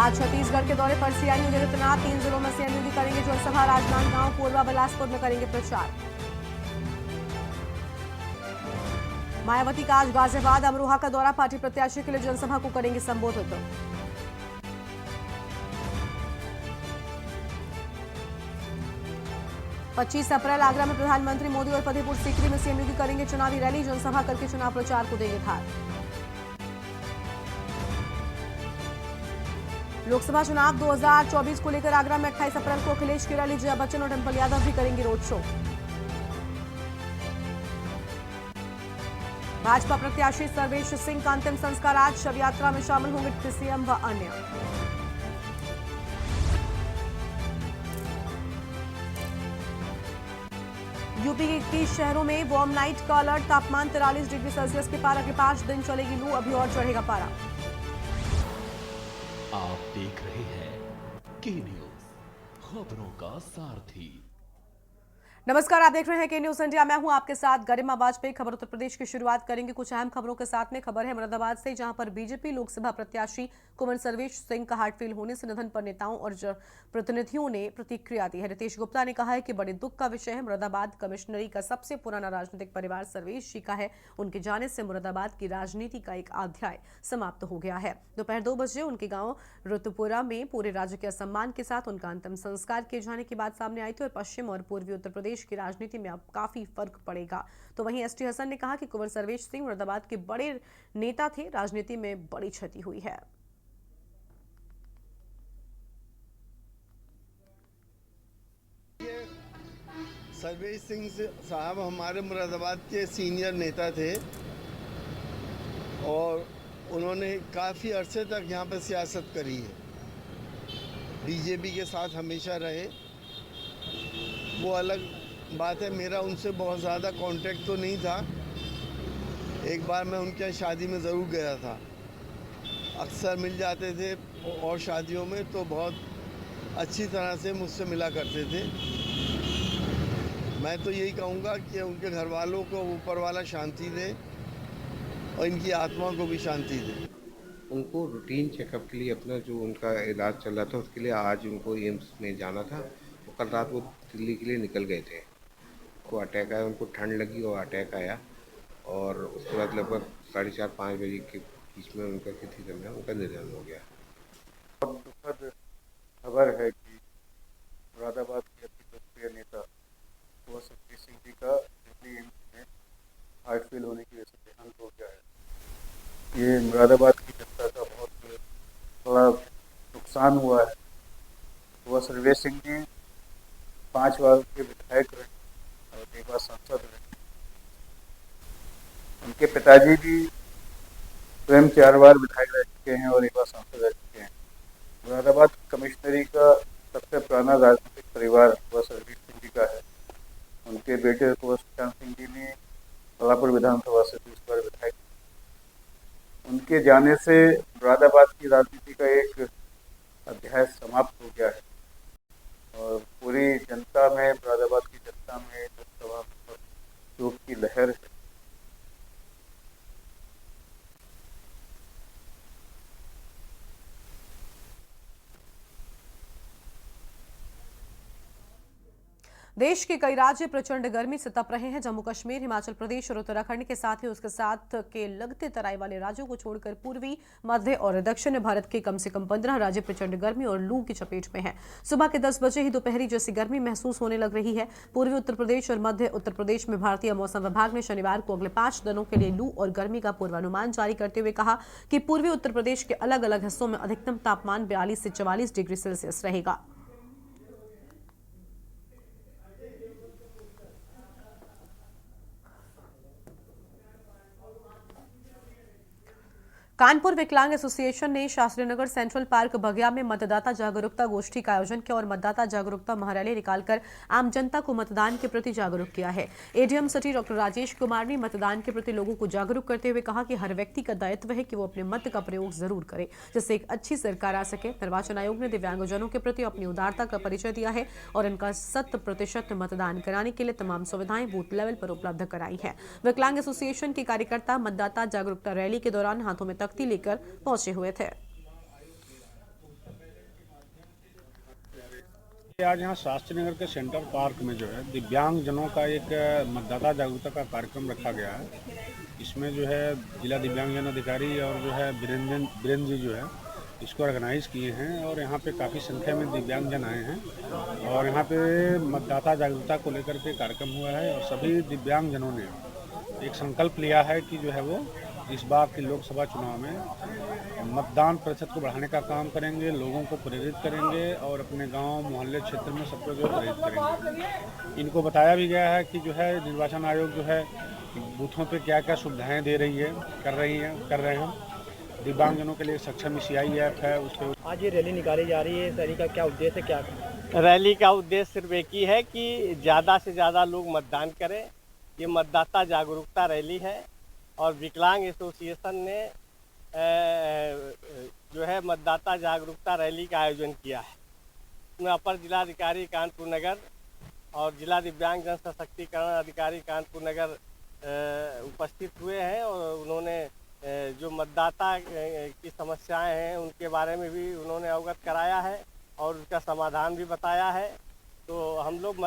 आज छत्तीसगढ़ के दौरे पर सीआईयू ने तैनात 3 जिलों में सीएम योगी करेंगे जनसभा। राजनांदगांव, कोरबा, बिलासपुर में करेंगे प्रचार। मायावती का आज गाजियाबाद, अमरोहा का दौरा। पार्टी प्रत्याशी के लिए जनसभा को करेंगे संबोधित। पच्चीस अप्रैल आगरा में प्रधानमंत्री मोदी और फतेहपुर सीकरी में सीएम योगी करेंगे चुनावी रैली। जनसभा करके चुनाव प्रचार को देंगे धार। लोकसभा चुनाव 2024 को लेकर आगरा में 28 अप्रैल को अखिलेश की रैली। जया बच्चन और डिंपल यादव भी करेंगे रोड शो। भाजपा प्रत्याशी सर्वेश सिंह का अंतिम संस्कार आज। शव यात्रा में शामिल होंगे सीएम व अन्य। यूपी के 21 शहरों में वार्म नाइट का अलर्ट। तापमान 43 डिग्री सेल्सियस के पार। अगले 5 दिन चलेगी लू। अभी और चढ़ेगा पारा। आप देख रहे हैं के न्यूज, खबरों का सारथी। नमस्कार, आप देख रहे हैं के न्यूज इंडिया। मैं हूं आपके साथ गरिमा वाजपेयी। खबर उत्तर प्रदेश की शुरुआत करेंगे कुछ अहम खबरों के साथ में। खबर है मुरादाबाद से, जहां पर बीजेपी लोकसभा प्रत्याशी कुंवर सर्वेश सिंह का हार्ट फेल होने से निधन पर नेताओं और प्रतिनिधियों ने प्रतिक्रिया दी है। रितेश गुप्ता ने कहा है कि बड़े दुख का विषय है। मुरादाबाद कमिश्नरी का सबसे पुराना राजनीतिक परिवार सर्वेश जी का है। उनके जाने से मुरादाबाद की राजनीति का एक अध्याय समाप्त हो गया है। दोपहर 2 बजे उनके गांव रुतुपुरा में पूरे राजकीय सम्मान के साथ उनका अंतिम संस्कार किए जाने की बात सामने आई थी। और पश्चिम और पूर्वी उत्तर प्रदेश की राजनीति में अब काफी फर्क पड़ेगा। तो वहीं एसटी हसन ने कहा कि कुंवर सर्वेश सिंह मुरादाबाद के बड़े नेता थे। राजनीति में बड़ी क्षति हुई है। सर्वेश सिंह साहब हमारे मुरादाबाद के सीनियर नेता थे और उन्होंने काफ़ी अरसे तक यहाँ पर सियासत करी है। बीजेपी के साथ हमेशा रहे। वो अलग बात है, मेरा उनसे बहुत ज़्यादा कांटेक्ट तो नहीं था। एक बार मैं उनके शादी में ज़रूर गया था। अक्सर मिल जाते थे और शादियों में तो बहुत अच्छी तरह से मुझसे मिला करते थे। मैं तो यही कहूँगा कि उनके घर वालों को ऊपर वाला शांति दे और इनकी आत्मा को भी शांति दे। उनको रूटीन चेकअप के लिए अपना जो उनका इलाज चल रहा था उसके लिए आज उनको एम्स में जाना था। तो कल रात वो दिल्ली के लिए निकल गए थे। उनको अटैक आया, उनको ठंड लगी और अटैक आया और उसके बाद लगभग 4:30-5 बजे के बीच में उनका किसी समय उनका निधन हो गया। बहुत दुखद खबर है कि मुरादाबाद के अति लोकप्रिय नेता कुंवर सर्वेश सिंह जी का दिल्ली एम्स में हार्ट फेल होने की वजह से देहांत हो गया है। ये मुरादाबाद की जनता का बहुत बड़ा नुकसान हुआ है। कुंवर सर्वेश सिंह जी 5 बार के विधायक रहे और 1 बार सांसद रहे। उनके पिताजी भी स्वयं 4 बार विधायक रह चुके हैं और 1 बार सांसद रह चुके हैं। मुरादाबाद कमिश्नरी का सबसे पुराना राजनीतिक परिवार कुंवर सर्वेश सिंह जी का है। उनके बेटे कुंवर सुशांत सिंह जी ने बलापुर विधानसभा से 20 बार विधायक। उनके जाने से मुरादाबाद की राजनीति का एक अध्याय समाप्त हो गया है और पूरी जनता में, मुरादाबाद की जनता में लोकसभा में शोक की लहर है। देश के कई राज्य प्रचंड गर्मी से तप रहे हैं। जम्मू कश्मीर, हिमाचल प्रदेश और उत्तराखंड के साथ ही उसके साथ के लगते तराई वाले राज्यों को छोड़कर पूर्वी, मध्य और दक्षिण भारत के कम से कम 15 राज्य प्रचंड गर्मी और लू की चपेट में हैं। सुबह के 10 बजे ही दोपहरी जैसी गर्मी महसूस होने लग रही है। पूर्वी उत्तर प्रदेश और मध्य उत्तर प्रदेश में भारतीय मौसम विभाग ने शनिवार को अगले 5 दिनों के लिए लू और गर्मी का पूर्वानुमान जारी करते हुए कहा कि पूर्वी उत्तर प्रदेश के अलग अलग हिस्सों में अधिकतम तापमान 42 से 44 डिग्री सेल्सियस रहेगा। कानपुर विकलांग एसोसिएशन ने शास्त्रीनगर सेंट्रल पार्क बगिया में मतदाता जागरूकता गोष्ठी का आयोजन किया और मतदाता जागरूकता महारैली निकालकर आम जनता को मतदान के प्रति जागरूक किया है। ADM city doctor Rajesh Kumar ने मतदान के प्रति लोगों को जागरूक करते हुए कहा कि हर व्यक्ति का दायित्व है कि वो अपने मत का प्रयोग जरूर करे, जिससे एक अच्छी सरकार आ सके। निर्वाचन आयोग ने दिव्यांगजनों के प्रति अपनी उदारता का परिचय दिया है और इनका 100% मतदान कराने के लिए तमाम सुविधाएं बूथ लेवल पर उपलब्ध कराई है। विकलांग एसोसिएशन के कार्यकर्ता मतदाता जागरूकता रैली के दौरान हाथों में तख्ती लेकर पहुंचे हुए थे। आज यहाँ शास्त्री नगर के सेंट्रल पार्क में जो है दिव्यांग जनों का एक मतदाता जागरूकता का कार्यक्रम रखा गया है। इसमें जो है जिला दिव्यांगजन अधिकारी और जो है बीरेंद्र जी जो है इसको ऑर्गेनाइज किए हैं और यहाँ पे काफ़ी संख्या में दिव्यांगजन आए हैं और यहाँ पे मतदाता जागरूकता को लेकर के कार्यक्रम हुआ है और सभी दिव्यांगजनों ने एक संकल्प लिया है कि जो है वो इस बार के लोकसभा चुनाव में मतदान प्रतिशत को बढ़ाने का काम करेंगे, लोगों को प्रेरित करेंगे और अपने गांव मोहल्ले क्षेत्र में सबको जो प्रेरित करेंगे। इनको बताया भी गया है कि जो है निर्वाचन आयोग जो है बूथों पे क्या क्या सुविधाएं दे रही है, कर रहे हैं। दिव्यांगजनों के लिए सक्षम CI ऐप है, उसके आज ये रैली निकाली जा रही है। इस रैली का क्या उद्देश्य है, क्या रैली का उद्देश्य सिर्फ एक ही है कि ज़्यादा से ज़्यादा लोग मतदान करें। ये मतदाता जागरूकता रैली है और विकलांग एसोसिएशन ने जो है मतदाता जागरूकता रैली का आयोजन किया है। उसमें अपर जिलाधिकारी कानपुर नगर और जिला दिव्यांग जन सशक्तिकरण अधिकारी कानपुर नगर उपस्थित हुए हैं और उन्होंने जो मतदाता की समस्याएं हैं उनके बारे में भी उन्होंने अवगत कराया है और उसका समाधान भी बताया है। तो हम लोग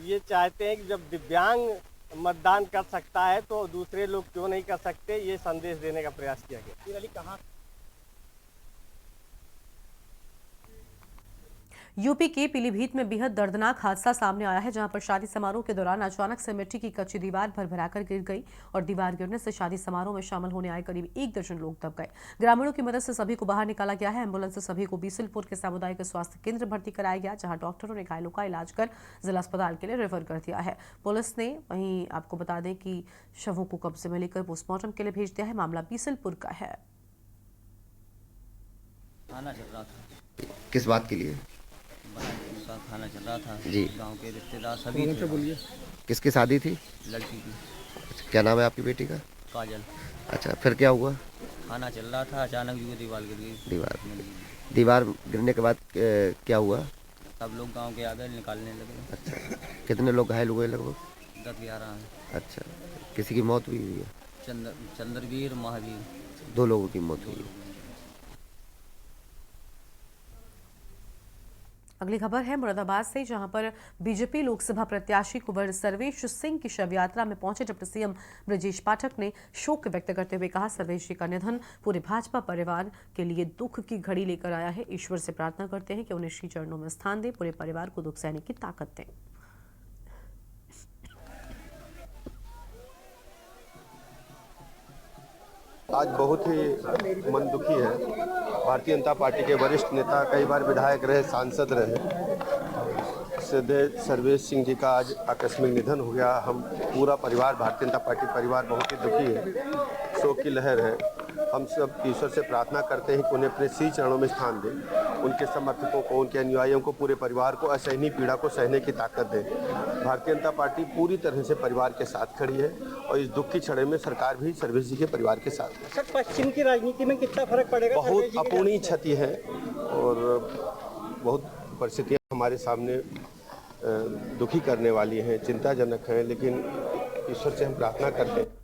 ये चाहते हैं कि जब दिव्यांग मतदान कर सकता है तो दूसरे लोग क्यों नहीं कर सकते, ये संदेश देने का प्रयास किया गया। ये रैली कहाँ? यूपी के पीलीभीत में बेहद दर्दनाक हादसा सामने आया है, जहां पर शादी समारोह के दौरान अचानक से मिट्टी की कच्ची दीवार भरभराकर गिर गई और दीवार गिरने से शादी समारोह में शामिल होने आए करीब 1 दर्जन लोग दब गए। ग्रामीणों की मदद से सभी को बाहर निकाला गया है। एम्बुलेंस से सभी को बीसलपुर के सामुदायिक स्वास्थ्य केंद्र भर्ती कराया गया, जहां डॉक्टरों ने घायलों का इलाज कर जिला अस्पताल के लिए रेफर कर दिया है। पुलिस ने वहीं आपको बता दें कि शवों को कब्जे में लेकर पोस्टमार्टम के लिए भेज दिया है। मामला बीसलपुर का है। खाना चल रहा था। किस बात के लिए? खाना चल रहा था जी। गांव के रिश्तेदार सभी थे। किसकी शादी थी? लड़की की। अच्छा, क्या नाम है आपकी बेटी का? काजल। अच्छा, फिर क्या हुआ? खाना चल रहा था, अचानक जो दीवार गिर गई। दीवार गिरने के बाद क्या हुआ? सब लोग गांव के आ गए, निकालने लगे। अच्छा, कितने लोग घायल हुए? लगभग 10-11 हैं। अच्छा, किसी की मौत भी हुई है? चंद्रवीर महावीर 2 लोगों की मौत हुई है। अगली खबर है मुरादाबाद से, जहां पर बीजेपी लोकसभा प्रत्याशी कुंवर सर्वेश सिंह की शव यात्रा में पहुंचे डिप्टी सीएम ब्रजेश पाठक ने शोक व्यक्त करते हुए कहा, सर्वेश जी का निधन पूरे भाजपा परिवार के लिए दुख की घड़ी लेकर आया है। ईश्वर से प्रार्थना करते हैं कि उन्हें श्री चरणों में स्थान दे, पूरे परिवार को दुख सहने की ताकत दें। आज बहुत ही मन दुखी है। भारतीय जनता पार्टी के वरिष्ठ नेता, कई बार विधायक रहे, सांसद रहे, श्रद्धेय सर्वेश सिंह जी का आज आकस्मिक निधन हो गया। हम पूरा परिवार, भारतीय जनता पार्टी परिवार बहुत ही दुखी है, शोक की लहर है। हम सब ईश्वर से प्रार्थना करते हैं कि उन्हें अपने श्री चरणों में स्थान दें, उनके समर्थकों को, उनके अनुयायियों को, पूरे परिवार को असहनीय पीड़ा को सहने की ताकत दें। भारतीय जनता पार्टी पूरी तरह से परिवार के साथ खड़ी है और इस दुख की क्षण में सरकार भी सर्वेश जी के परिवार के साथ है। सर, पश्चिम की राजनीति में कितना फर्क पड़ेगा? बहुत अपूर्णीय क्षति है और बहुत परिस्थितियाँ हमारे सामने दुखी करने वाली हैं, चिंताजनक हैं, लेकिन ईश्वर से हम प्रार्थना करते हैं।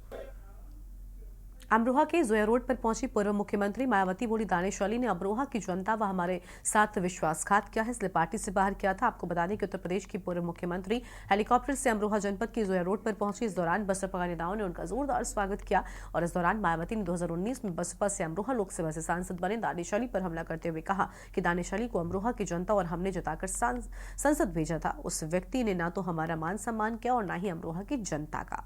अमरोहा के जोया रोड पर पहुंची पूर्व मुख्यमंत्री मायावती बोली, दानिश अली ने अमरोहा की जनता व हमारे साथ विश्वासघात किया है, इसलिए पार्टी से बाहर किया था। आपको बता दें कि उत्तर प्रदेश की पूर्व मुख्यमंत्री हेलीकॉप्टर से अमरोहा जनपद की जोया रोड पर पहुंची। इस दौरान बसपा नेताओं ने उनका जोरदार स्वागत किया और इस दौरान मायावती ने 2019 में बसपा से अमरोहा लोकसभा से सांसद बने दानिश अली पर हमला करते हुए कहा कि दानिश अली को अमरोहा की जनता और हमने जताकर संसद भेजा था। उस व्यक्ति ने ना तो हमारा मान सम्मान किया और ना ही अमरोहा की जनता का।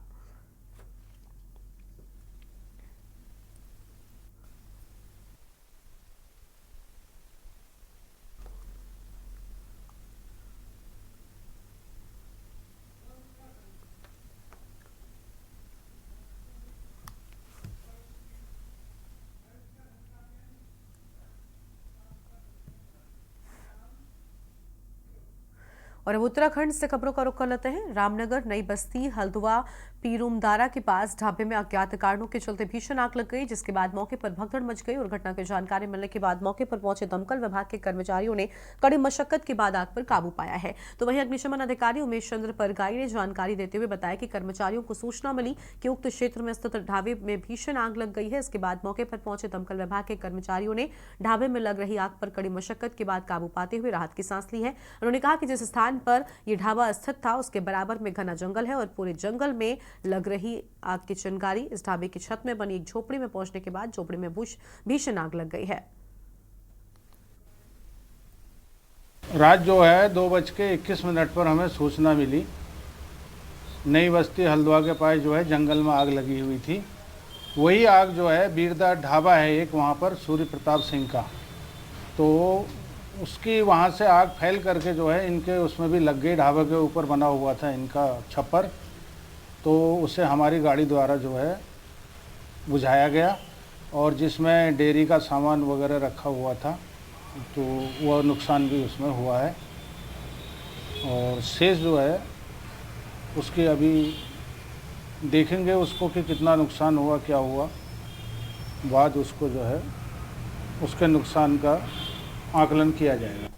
और अब उत्तराखंड से खबरों का रुख कर लेते हैं। रामनगर, नई बस्ती, हल्द्वा, पीरूमदारा के पास ढाबे में अज्ञात कारणों के चलते भीषण आग लग गई, जिसके बाद मौके पर भगदड़ मच गई और घटना की जानकारी मिलने के बाद मौके पर पहुंचे दमकल विभाग के कर्मचारियों ने कड़ी मशक्कत के बाद आग पर काबू पाया है। तो वहीं अग्निशमन अधिकारी उमेश चंद्र परगाई ने जानकारी देते हुए बताया कि कर्मचारियों को सूचना मिली कि उक्त क्षेत्र में स्थित ढाबे में भीषण आग लग गई है। इसके बाद मौके पर पहुंचे दमकल विभाग के कर्मचारियों ने ढाबे में लग रही आग पर कड़ी मशक्कत के बाद काबू पाते हुए राहत की सांस ली है। उन्होंने कहा कि जिस स्थान पर यह ढाबा स्थित था उसके बराबर में घना जंगल है और पूरे जंगल में लग रही आग की चिंगारी इस ढाबे की छत में बनी एक झोपड़ी में पहुंचने के बाद झोपड़ी में भीषण आग लग गई है। रात जो है 2:21 पर हमें सूचना मिली, नई बस्ती हल्द्वा के पास जो है जंगल में आग लगी हुई थी। वही आग जो है बीरदार ढाबा है एक वहाँ पर सूर्य प्रताप सिंह का, तो उसकी वहाँ से आग फैल करके जो है इनके उसमें भी लग गई। ढाबे के ऊपर बना हुआ था इनका छप्पर, तो उसे हमारी गाड़ी द्वारा जो है बुझाया गया और जिसमें डेयरी का सामान वगैरह रखा हुआ था तो वह नुकसान भी उसमें हुआ है। और शेष जो है उसके अभी देखेंगे उसको कि कितना नुकसान हुआ, क्या हुआ, बाद उसको जो है उसके नुकसान का आकलन किया जाएगा।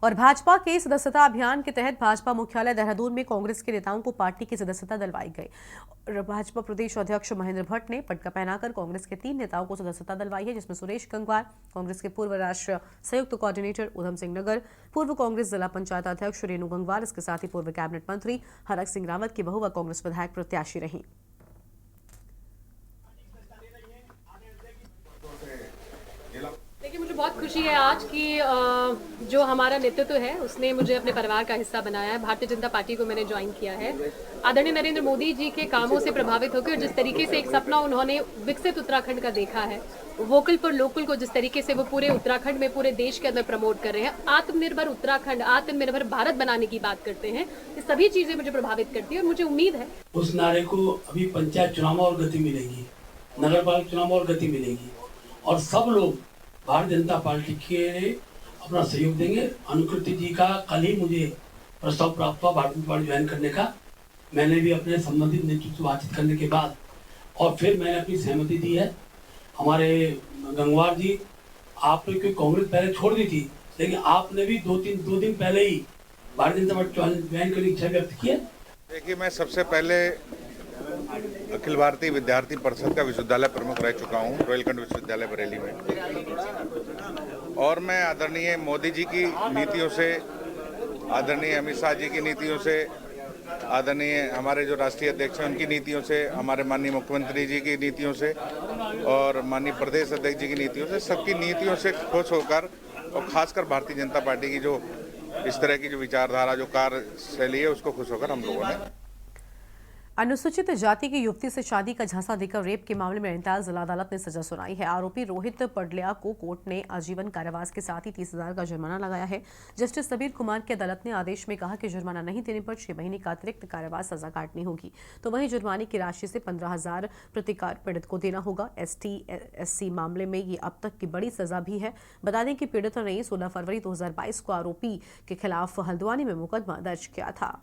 और भाजपा के सदस्यता अभियान के तहत भाजपा मुख्यालय देहरादून में कांग्रेस के नेताओं को पार्टी की सदस्यता दिलवाई गई। और भाजपा प्रदेश अध्यक्ष महेंद्र भट्ट ने पटका पहनाकर कांग्रेस के 3 नेताओं को सदस्यता दिलवाई है, जिसमें सुरेश गंगवार, कांग्रेस के पूर्व राष्ट्रीय संयुक्त कोऑर्डिनेटर उधम सिंह नगर, पूर्व कांग्रेस जिला पंचायत अध्यक्ष रेणु गंगवार, इसके साथ ही पूर्व कैबिनेट मंत्री हरक सिंह रावत की बहू व कांग्रेस विधायक प्रत्याशी रही। देखिए, मुझे बहुत खुशी है आज कि जो हमारा नेतृत्व है उसने मुझे अपने परिवार का हिस्सा बनाया है। भारतीय जनता पार्टी को मैंने ज्वाइन किया है। आदरणीय नरेंद्र मोदी जी के कामों से प्रभावित होकर जिस तरीके से एक सपना उन्होंने विकसित उत्तराखंड का देखा है, वोकल फॉर लोकल को जिस तरीके से वो पूरे उत्तराखंड में, पूरे देश के अंदर प्रमोट कर रहे हैं, आत्मनिर्भर उत्तराखंड, आत्मनिर्भर भारत बनाने की बात करते हैं, ये सभी चीजें मुझे प्रभावित करती है और मुझे उम्मीद है उस नारे को अभी पंचायत चुनाव और गति मिलेगी, नगर पालिका चुनाव और गति मिलेगी और सब लोग भारतीय जनता पार्टी के अपना सहयोग देंगे। अनुकृति जी का कल ही मुझे प्रस्ताव प्राप्त हुआ भारतीय जनता पार्टी ज्वाइन करने का। मैंने भी अपने संबंधित नेतृत्व से बातचीत करने के बाद और फिर मैंने अपनी सहमति दी है। हमारे गंगवार जी, आपने कांग्रेस पहले छोड़ दी थी, लेकिन आपने भी दो दिन पहले ही भारतीय जनता पार्टी ज्वाइन करने की इच्छा व्यक्त की है। देखिए, मैं सबसे पहले अखिल भारतीय विद्यार्थी परिषद का विश्वविद्यालय प्रमुख रह चुका हूँ, रोहिलखंड विश्वविद्यालय बरेली में, और मैं आदरणीय मोदी जी की नीतियों से, आदरणीय अमित शाह जी की नीतियों से, आदरणीय हमारे जो राष्ट्रीय अध्यक्ष हैं उनकी नीतियों से, हमारे माननीय मुख्यमंत्री जी की नीतियों से और माननीय प्रदेश अध्यक्ष जी की नीतियों से, सबकी नीतियों से खुश होकर और खासकर भारतीय जनता पार्टी की जो इस तरह की जो विचारधारा, जो कार्यशैली है, उसको खुश होकर हम लोगों ने। अनुसूचित जाति की युवती से शादी का झांसा देकर रेप के मामले में नैनीताल जिला अदालत ने सजा सुनाई है। आरोपी रोहित पडलिया को कोर्ट ने आजीवन कारावास के साथ ही 30,000 का जुर्माना लगाया है। जस्टिस सबीर कुमार की अदालत ने आदेश में कहा कि जुर्माना नहीं देने पर 6 महीने का अतिरिक्त कारावास सजा काटनी होगी। तो वहीं जुर्माने की राशि से 15,000 प्रतिकार पीड़ित को देना होगा। ST/SC मामले में ये अब तक की बड़ी सजा भी है। बता दें कि पीड़ित ने 16 फरवरी 2022 को आरोपी के खिलाफ हल्द्वानी में मुकदमा दर्ज किया था।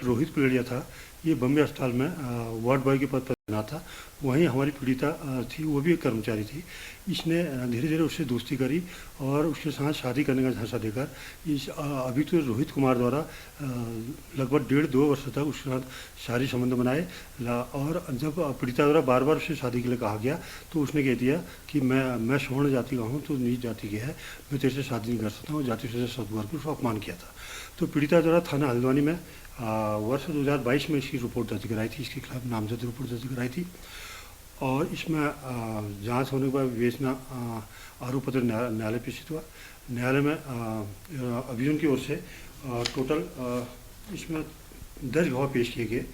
रोहित पीड़िया था, ये बम्बे अस्पताल में वार्ड बॉय के पद पर तैनात था। वहीं हमारी पीड़िता थी, वो भी एक कर्मचारी थी। इसने धीरे धीरे उससे दोस्ती करी और उसके साथ शादी करने का झांसा देकर इस अभी तो रोहित कुमार द्वारा लगभग 1.5-2 वर्ष तक उसके साथ शारीरिक संबंध बनाए। और जब पीड़िता द्वारा बार बार उससे शादी के लिए कहा गया तो उसने कह दिया कि मैं स्वर्ण जाति का हूँ, तो नीच जाति की है, मैं तेरे से शादी नहीं कर सकता हूँ। जाति से सदुभाव को उसको अपमान किया था। तो पीड़िता द्वारा थाना हल्द्वानी में वर्ष 2022 में इसकी रिपोर्ट दर्ज कराई थी, इसके खिलाफ नामजद रिपोर्ट दर्ज कराई थी और इसमें जांच होने के बाद विवेचना आरोप पत्र न्यायालय प्रेषित हुआ। न्यायालय में अभियोजन की ओर से टोटल इसमें 10 गवाह पेश किए गए।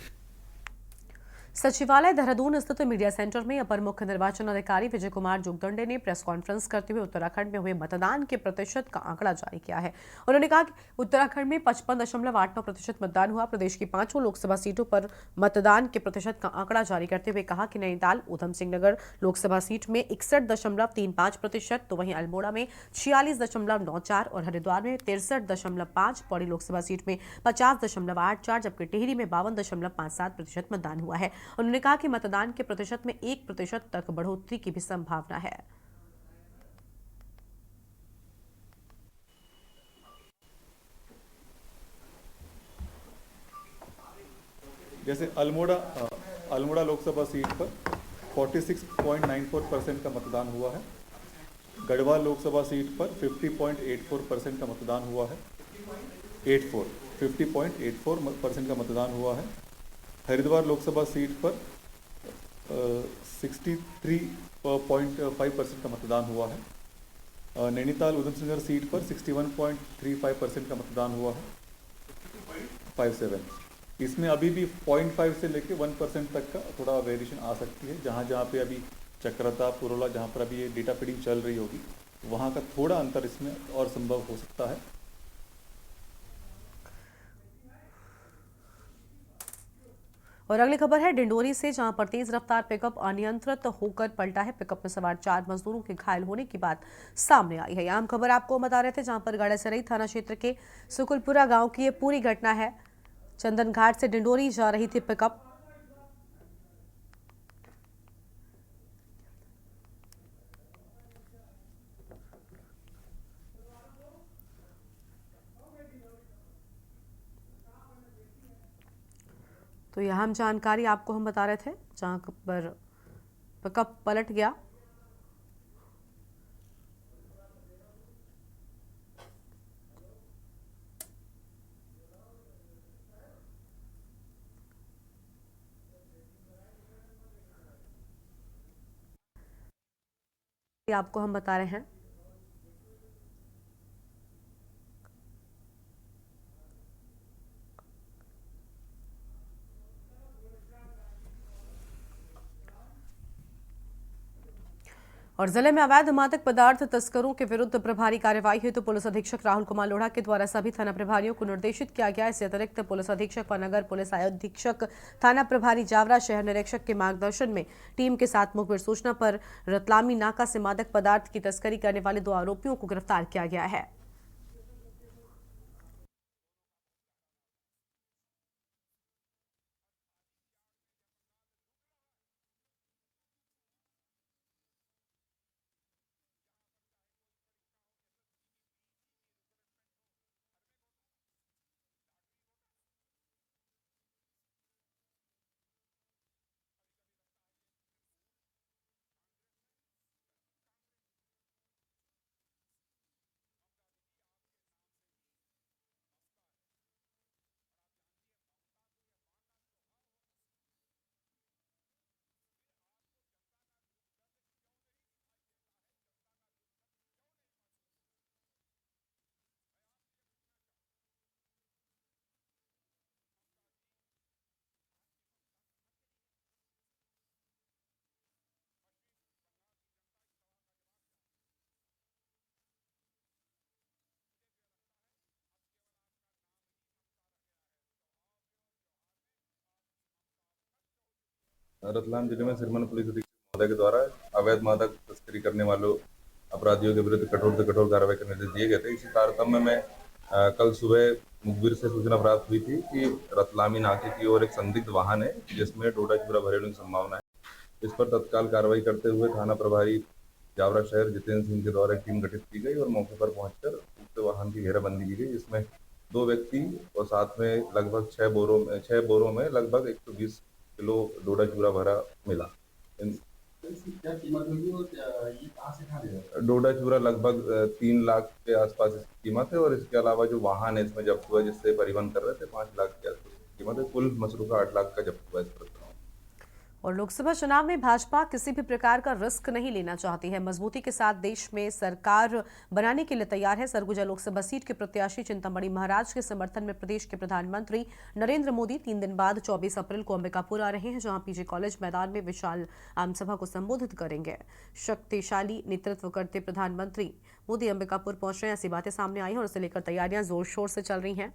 सचिवालय देहरादून स्थित मीडिया सेंटर में अपर मुख्य निर्वाचन अधिकारी विजय कुमार जोगदंडे ने प्रेस कॉन्फ्रेंस करते हुए उत्तराखंड में हुए मतदान के प्रतिशत का आंकड़ा जारी किया है। उन्होंने कहा कि उत्तराखंड में 55.89% मतदान हुआ। प्रदेश की 5 लोकसभा सीटों पर मतदान के प्रतिशत का आंकड़ा जारी करते हुए कहा कि नैनीताल ऊधम सिंह नगर लोकसभा सीट में 61.35%, तो वहीं अल्मोड़ा में 46.94 और हरिद्वार में 63.5, पौड़ी लोकसभा सीट में 50.84, जबकि टिहरी में 52.57% मतदान हुआ है। उन्होंने कहा कि मतदान के प्रतिशत में 1% तक बढ़ोतरी की भी संभावना है। जैसे अल्मोड़ा लोकसभा सीट पर 46.94% का मतदान हुआ है। गढ़वाल लोकसभा सीट पर 50.84% का मतदान हुआ है। 50.84% का मतदान हुआ है। हरिद्वार लोकसभा सीट पर 63.5% का मतदान हुआ है। नैनीताल ऊधम सिंह नगर सीट पर 61.35% का मतदान हुआ है। 57 इसमें अभी भी 0.5 से लेके 1% तक का थोड़ा वेरिएशन आ सकती है। जहाँ पे अभी चक्रता पुरोला जहाँ पर अभी ये डेटा फीडिंग चल रही होगी, वहाँ का थोड़ा अंतर इसमें और संभव हो सकता है। और अगली खबर है डिंडोरी से, जहां पर तेज रफ्तार पिकअप अनियंत्रित होकर पलटा है। पिकअप में सवार 4 मजदूरों के घायल होने की बात सामने आई है। अहम खबर आपको बता रहे थे, जहां पर गड़ासरई थाना क्षेत्र के सुकुलपुरा गांव की ये पूरी घटना है। चंदन घाट से डिंडोरी जा रही थी पिकअप। तो यह अहम जानकारी आपको हम बता रहे थे, जहां पर पिकअप पलट गया। आपको हम बता रहे हैं। और जिले में अवैध मादक पदार्थ तस्करों के विरुद्ध प्रभारी कार्यवाही हेतु पुलिस अधीक्षक राहुल कुमार लोढ़ा के द्वारा सभी थाना प्रभारियों को निर्देशित किया गया। इससे अतिरिक्त पुलिस अधीक्षक व नगर पुलिस अधीक्षक, थाना प्रभारी जावरा, शहर निरीक्षक के मार्गदर्शन में टीम के साथ मुखबिर सूचना पर रतलामी नाका से मादक पदार्थ की तस्करी करने वाले 2 आरोपियों को गिरफ्तार किया गया है। रतलाम जिले में सिरमन पुलिस अधीक्षक महोदय के द्वारा अवैध मादक तस्करी करने वालों अपराधियों के विरुद्ध कठोर से कठोर कार्रवाई के निर्देश दिए गए थे। इसी तारतम्य में कल सुबह मुखबिर से सूचना प्राप्त हुई थी कि रतलामी नाके की ओर एक संदिग्ध वाहन है जिसमें डोडा चूरा भरे होने की संभावना है। इस पर तत्काल कार्रवाई करते हुए थाना प्रभारी जावरा शहर जितेंद्र सिंह के द्वारा एक टीम गठित की गई और मौके पर पहुंचकर उक्त वाहन की घेराबंदी की गई, जिसमें 2 व्यक्ति और साथ में लगभग 6 बोरों में लगभग 120 किलो डोडा चूरा भरा मिला। क्या कीमत होगी और ये कहां से कहां गया? डोडा चूरा लगभग 3 लाख के आसपास इसकी कीमत है और इसके अलावा जो वाहन है इसमें जब्त हुआ जिससे परिवहन कर रहे थे 5 लाख के आसपास कीमत है। कुल मसरूफा 8 लाख का जब्त हुआ इस पर। और लोकसभा चुनाव में भाजपा किसी भी प्रकार का रिस्क नहीं लेना चाहती है। मजबूती के साथ देश में सरकार बनाने के लिए तैयार है। सरगुजा लोकसभा सीट के प्रत्याशी चिंतामणि महाराज के समर्थन में प्रदेश के प्रधानमंत्री नरेंद्र मोदी 3 दिन बाद 24 अप्रैल को अंबिकापुर आ रहे हैं, जहां पीजी कॉलेज मैदान में विशाल आमसभा को संबोधित करेंगे। शक्तिशाली नेतृत्व करते प्रधानमंत्री मोदी अंबिकापुर पहुंच रहे हैं, ऐसी बातें सामने आई हैं और इसे लेकर तैयारियां जोर शोर से चल रही हैं।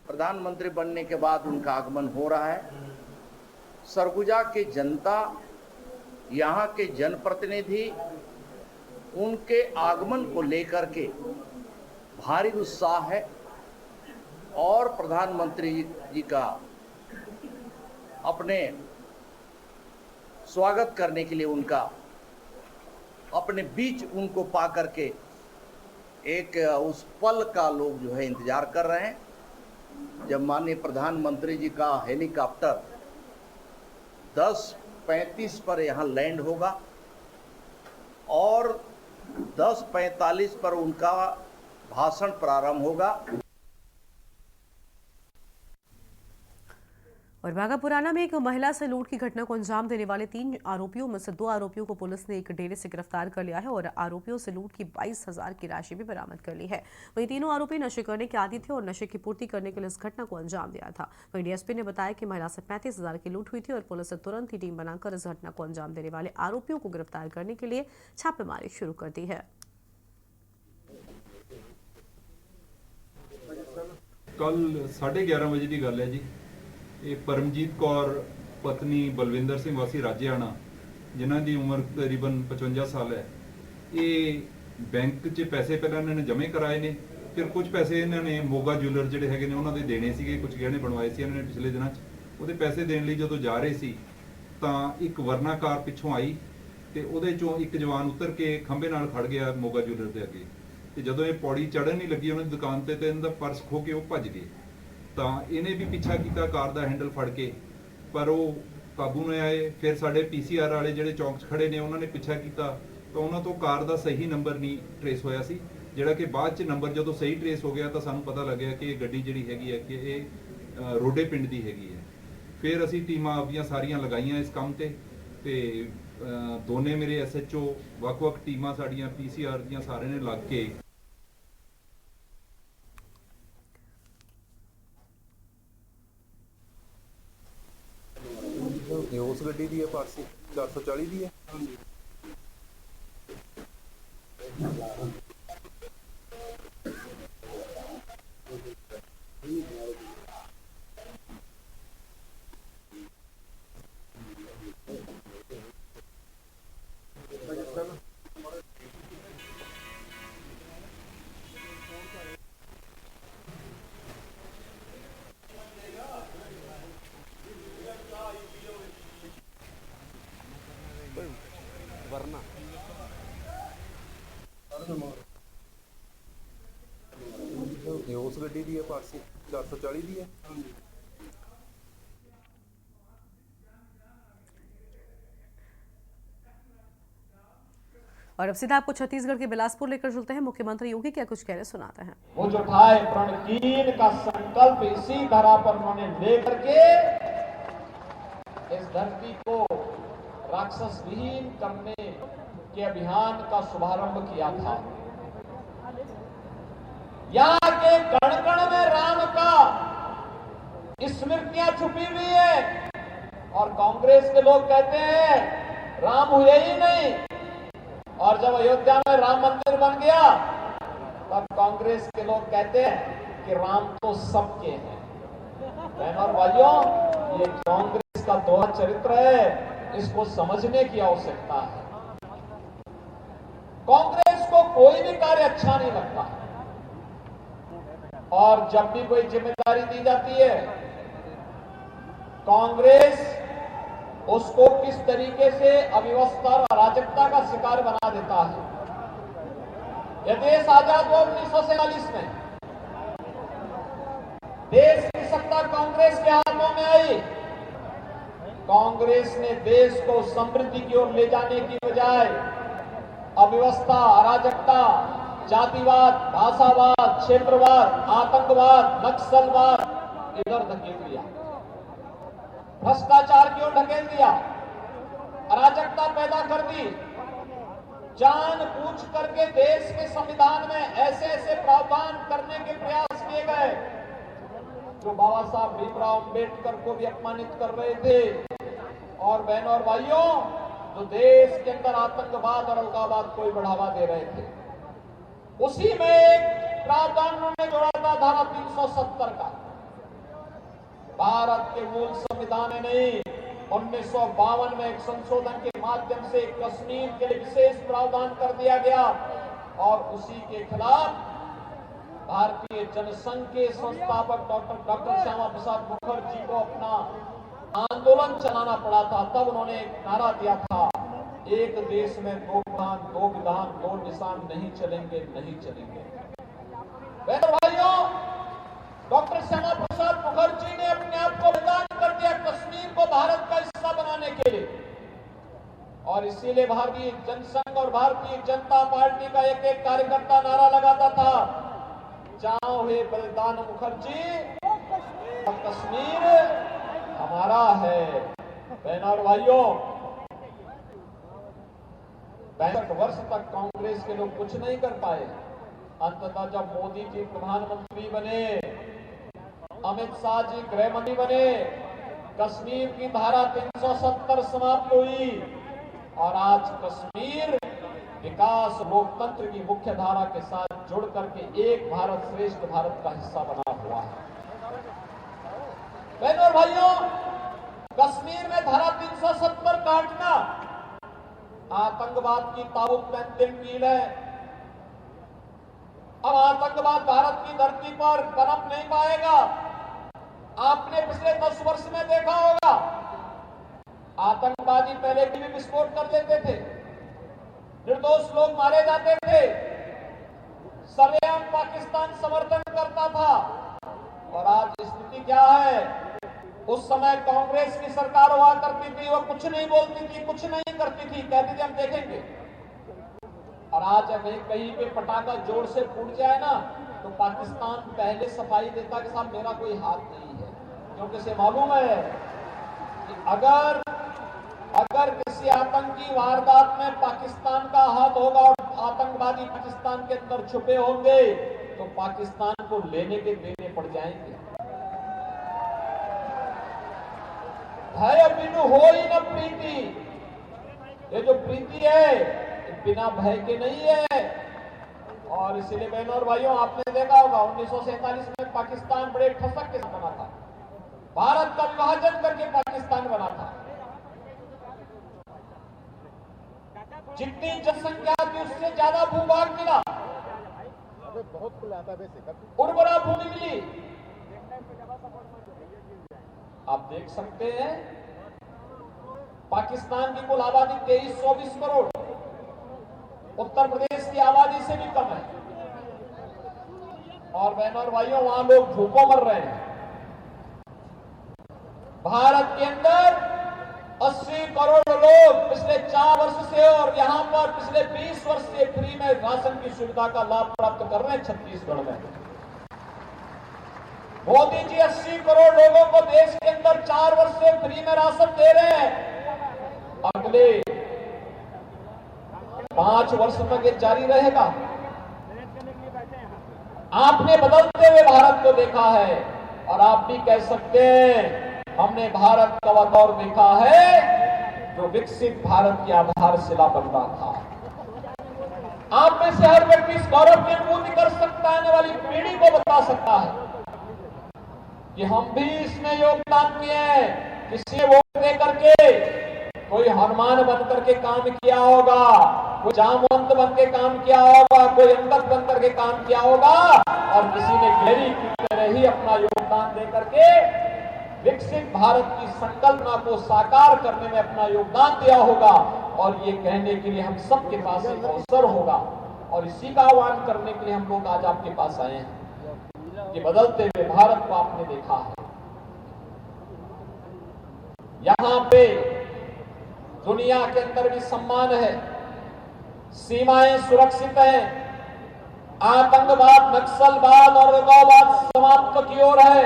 प्रधानमंत्री बनने के बाद उनका आगमन हो रहा है। सरगुजा की जनता, यहाँ के जनप्रतिनिधि उनके आगमन को लेकर के भारी उत्साह है और प्रधानमंत्री जी का अपने स्वागत करने के लिए उनका अपने बीच उनको पा करके एक उस पल का लोग जो है इंतजार कर रहे हैं, जब माननीय प्रधानमंत्री जी का हेलीकॉप्टर 10:35 पर यहाँ लैंड होगा और 10:45 पर उनका भाषण प्रारंभ होगा। और बाघापुराना में एक महिला से लूट की घटना को अंजाम देने वाले 3 आरोपियों में से 2 आरोपियों को पुलिस ने एक डेरे से गिरफ्तार कर लिया है और आरोपियों से लूट की 22,000 की राशि भी बरामद कर ली है। वहीं तीनों आरोपी नशे करने के आदी थे और नशे की पूर्ति करने के लिए इस घटना को अंजाम दिया था। वहीं डीएसपी ने बताया कि महिला से 35,000 की लूट हुई थी और पुलिस ने तुरंत ही टीम बनाकर इस घटना को अंजाम देने वाले आरोपियों को गिरफ्तार करने के लिए छापेमारी शुरू कर दी है। कल 11:30 बजे की गल है जी। ये परमजीत कौर पत्नी बलविंदर सिंह वासी राजेआना, जिन्हों की उम्र तकरीबन 55 साल है, ये बैंक च पैसे पहले इन्होंने जमे कराए ने, फिर कुछ पैसे इन्होंने मोगा ज्वेलर जोड़े है उन्होंने देने से, कुछ गहने बनवाए थे इन्होंने पिछले दिनों वो पैसे देने लिए जो जा रहे सी तो एक वरना कार पिछों आई तो वो चों एक जवान उतर के खंबे नाल खड़ गया मोगा ज्वेलर के अगे, तो जो ये पौड़ी चढ़न नहीं लगी उन्होंने दुकान पर, तो इनका पर्स खो के वो भज गए। तो इन्हें भी पीछा किया कार का हैंडल फड़ के, पर वो काबू नहीं आए। फिर साढ़े पीसीआर वाले जो चौंक खड़े ने उन्होंने पीछा किया तो उन्होंने तो कार का सही नंबर नहीं ट्रेस होया सी, जिहड़ा कि बाद च नंबर जो सही ट्रेस हो गया तो सानू पता लग गया कि ये गड्डी जिहड़ी हैगी है कि ये रोडे पिंड की हैगी है। फिर असी टीमां आपदियां सारियां लगाइयां इस काम ते दोने मेरे SHO वख-वख टीमां साड़ियां पीसीआर दियां सारे ने लग के उस गड्डी दी है पारसी 440 दी है। वरना उस गड्डी दी है पारसी 440 दी है। और अब सीधा आपको छत्तीसगढ़ के बिलासपुर लेकर चलते हैं। मुख्यमंत्री योगी क्या कुछ कह रहे सुनाते हैं। वो जो उठाए प्रण 3 का संकल्प इसी धरा पर उन्होंने लेकर के इस धरती को राक्षस विहीन करने के अभियान का शुभारंभ किया था। यहाँ के कण कण में राम का स्मृतियां छुपी हुई है और कांग्रेस के लोग कहते हैं राम हुए ही नहीं, और जब अयोध्या में राम मंदिर बन गया तब कांग्रेस के लोग कहते हैं कि राम तो सबके हैं। बहनों और भाइयों, ये कांग्रेस का दोहरा चरित्र है, इसको समझने की आवश्यकता है। कांग्रेस को कोई भी कार्य अच्छा नहीं लगता और जब भी कोई जिम्मेदारी दी जाती है कांग्रेस उसको किस तरीके से अव्यवस्था और अराजकता का शिकार बना देता है। यह देश आजाद हुआ 1947 में, देश की सत्ता कांग्रेस के हाथों में आई कांग्रेस ने देश को समृद्धि की ओर ले जाने की बजाय अव्यवस्था, अराजकता, जातिवाद, भाषावाद, क्षेत्रवाद, आतंकवाद, नक्सलवाद इधर धकेल दिया, भ्रष्टाचार की ओर ढकेल दिया, अराजकता पैदा कर दी। जानबूझ करके देश के संविधान में ऐसे ऐसे प्रावधान करने के प्रयास किए गए जो बाबा साहब भीमराव अंबेडकर को भी अपमानित कर रहे थे। और बहनों और भाइयों, जो देश के अंदर आतंकवाद और अलगाववाद को बढ़ावा दे रहे थे, उसी में एक प्रावधान उन्होंने जोड़ा था, धारा 370 का। भारत के मूल संविधान में नहीं, 1952 में एक संशोधन के माध्यम से कश्मीर के लिए विशेष प्रावधान कर दिया गया और उसी के खिलाफ भारतीय जनसंघ के संस्थापक डॉक्टर श्यामा प्रसाद मुखर्जी को अपना आंदोलन चलाना पड़ा था। तब उन्होंने एक नारा दिया था, एक देश में दो विधान, दो विधान, दो निशान, नहीं चलेंगे, नहीं चलेंगे। भाइयों, डॉक्टर श्यामा प्रसाद मुखर्जी ने अपने आप को बलिदान कर दिया कश्मीर को भारत का हिस्सा बनाने के लिए। और इसीलिए भारतीय जनसंघ और भारतीय जनता पार्टी का एक एक कार्यकर्ता नारा लगाता था, जाओ हे बलिदान मुखर्जी, कश्मीर हमारा है। बहनों और भाइयों, 65 वर्ष तक कांग्रेस के लोग कुछ नहीं कर पाए। अंततः जब मोदी जी प्रधानमंत्री बने, अमित शाह जी गृह मंत्री बने, कश्मीर की धारा 370 समाप्त हुई और आज कश्मीर विकास लोकतंत्र की मुख्य धारा के साथ जुड़ करके एक भारत श्रेष्ठ भारत का हिस्सा बना हुआ है। बहनों और भाइयों, कश्मीर में धारा 370 काटना आतंकवाद की ताबूत में अंतिम कील है। अब आतंकवाद भारत की धरती पर पनप नहीं पाएगा। आपने पिछले 10 वर्ष में देखा होगा, आतंकवादी पहले भी विस्फोट कर देते थे, निर्दोष लोग मारे जाते थे, सरेआम पाकिस्तान समर्थन करता था। और आज स्थिति क्या है? उस समय कांग्रेस की सरकार हुआ करती थी, वो कुछ नहीं बोलती थी, कुछ नहीं करती थी, कहती थी हम देखेंगे। और आज अगर कहीं पे पटाखा जोर से फूट जाए ना, तो पाकिस्तान पहले सफाई देता कि साहब मेरा कोई हाथ नहीं है, क्योंकि इसे मालूम है कि अगर किसी आतंकी वारदात में पाकिस्तान का हाथ होगा और आतंकवादी पाकिस्तान के अंदर छुपे होंगे, तो पाकिस्तान को लेने के देने पड़ जाएंगे। भय बिनु हो ही न प्रीति, ये जो प्रीति है ये बिना भय के नहीं है। और इसलिए बहनों और भाइयों, आपने देखा होगा 1947 में पाकिस्तान बड़े ठसक के साथ बना था, भारत का विभाजन करके पाकिस्तान बना था। जितनी जनसंख्या थी उससे ज्यादा भूभाग मिला, उर्वरा भूमि मिली। आप देख सकते हैं पाकिस्तान की कुल आबादी 23-24 करोड़, उत्तर प्रदेश की आबादी से भी कम है। और बहनों और भाइयों, वहां लोग भूखों मर रहे हैं। भारत के अंदर 80 करोड़ लोग पिछले 4 वर्ष से और यहां पर पिछले 20 वर्ष से फ्री में राशन की सुविधा का लाभ प्राप्त कर रहे हैं छत्तीसगढ़ में। मोदी जी 80 करोड़ लोगों को देश के अंदर 4 वर्ष से फ्री में राशन दे रहे हैं। अगले 5 वर्ष तक ये जारी रहेगा। आपने बदलते हुए भारत को देखा है और आप भी कह सकते हैं हमने भारत का वह दौर देखा है जो विकसित भारत की आधारशिला बन रहा था। आप में से हर व्यक्ति इस गौरव की अनुभूति कर सकता है, आने वाली पीढ़ी को बता सकता है कि हम भी इसमें योगदान दिए हैं। किसी वोट दे करके कोई हनुमान बन करके काम किया होगा, कोई जामवंत बन के काम किया होगा, कोई अंगद बन करके काम किया होगा और किसी ने गहरी की तरह ही अपना योगदान दे करके विकसित भारत की संकल्पना को साकार करने में अपना योगदान दिया होगा। और ये कहने के लिए हम सबके पास एक अवसर होगा और इसी का आह्वान करने के लिए हम लोग आज आपके पास आए हैं कि बदलते हुए भारत को आपने देखा है। यहाँ पे दुनिया के अंदर भी सम्मान है, सीमाएं सुरक्षित हैं, आतंकवाद, नक्सलवाद और उग्रवाद समाप्त की ओर है,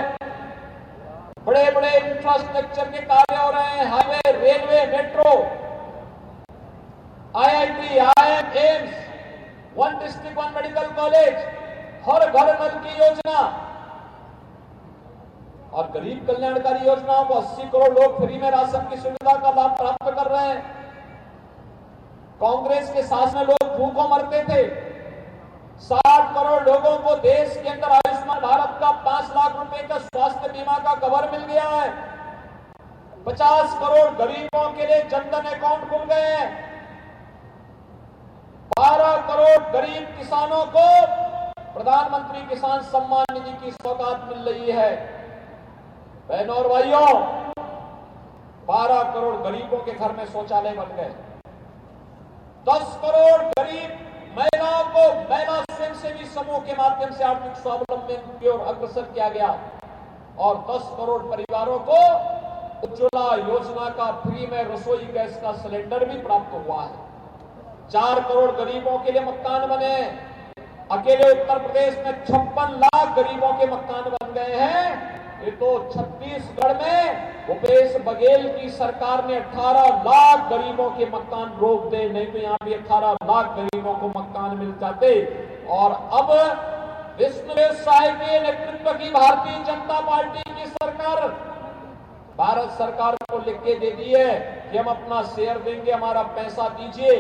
बड़े बड़े इंफ्रास्ट्रक्चर के कार्य हो रहे हैं, highway, railway, metro, IIT, IIM, AIIMS, 1 district 1 medical college, हर घर नल की योजना और गरीब कल्याणकारी योजनाओं को 80 करोड़ लोग फ्री में राशन की सुविधा का लाभ प्राप्त कर रहे हैं। कांग्रेस के शासन में लोग भूखों मरते थे, 60 करोड़ लोगों को देश के अंदर आयुष्मान भारत का 5 लाख रुपए का स्वास्थ्य बीमा का कवर मिल गया है। 50 करोड़ गरीबों के लिए जनधन अकाउंट खुल गए हैं। 12 करोड़ गरीब किसानों को प्रधानमंत्री किसान सम्मान निधि की सौगात मिल रही है। बहनों और भाइयों, 12 करोड़ गरीबों के घर में शौचालय बन गए। 10 करोड़ गरीब महिलाओं को महिला स्वयंसेवी समूह के माध्यम से आर्थिक स्वावलंबन की ओर अग्रसर किया गया और 10 करोड़ परिवारों को उज्ज्वला योजना का फ्री में रसोई गैस का सिलेंडर भी प्राप्त हुआ है। 4 करोड़ गरीबों के लिए मकान बने। अकेले उत्तर प्रदेश में 56 लाख गरीबों के मकान बन गए हैं। ये तो छत्तीसगढ़ में भूपेश बघेल की सरकार ने 18 लाख गरीबों के मकान रोक दे, नहीं तो यहाँ भी 18 लाख गरीबों को मकान मिल जाते। और अब विष्णुदेव साय के नेतृत्व की भारतीय जनता पार्टी की सरकार भारत सरकार को लिख के दे दी है कि हम अपना शेयर देंगे, हमारा पैसा दीजिए,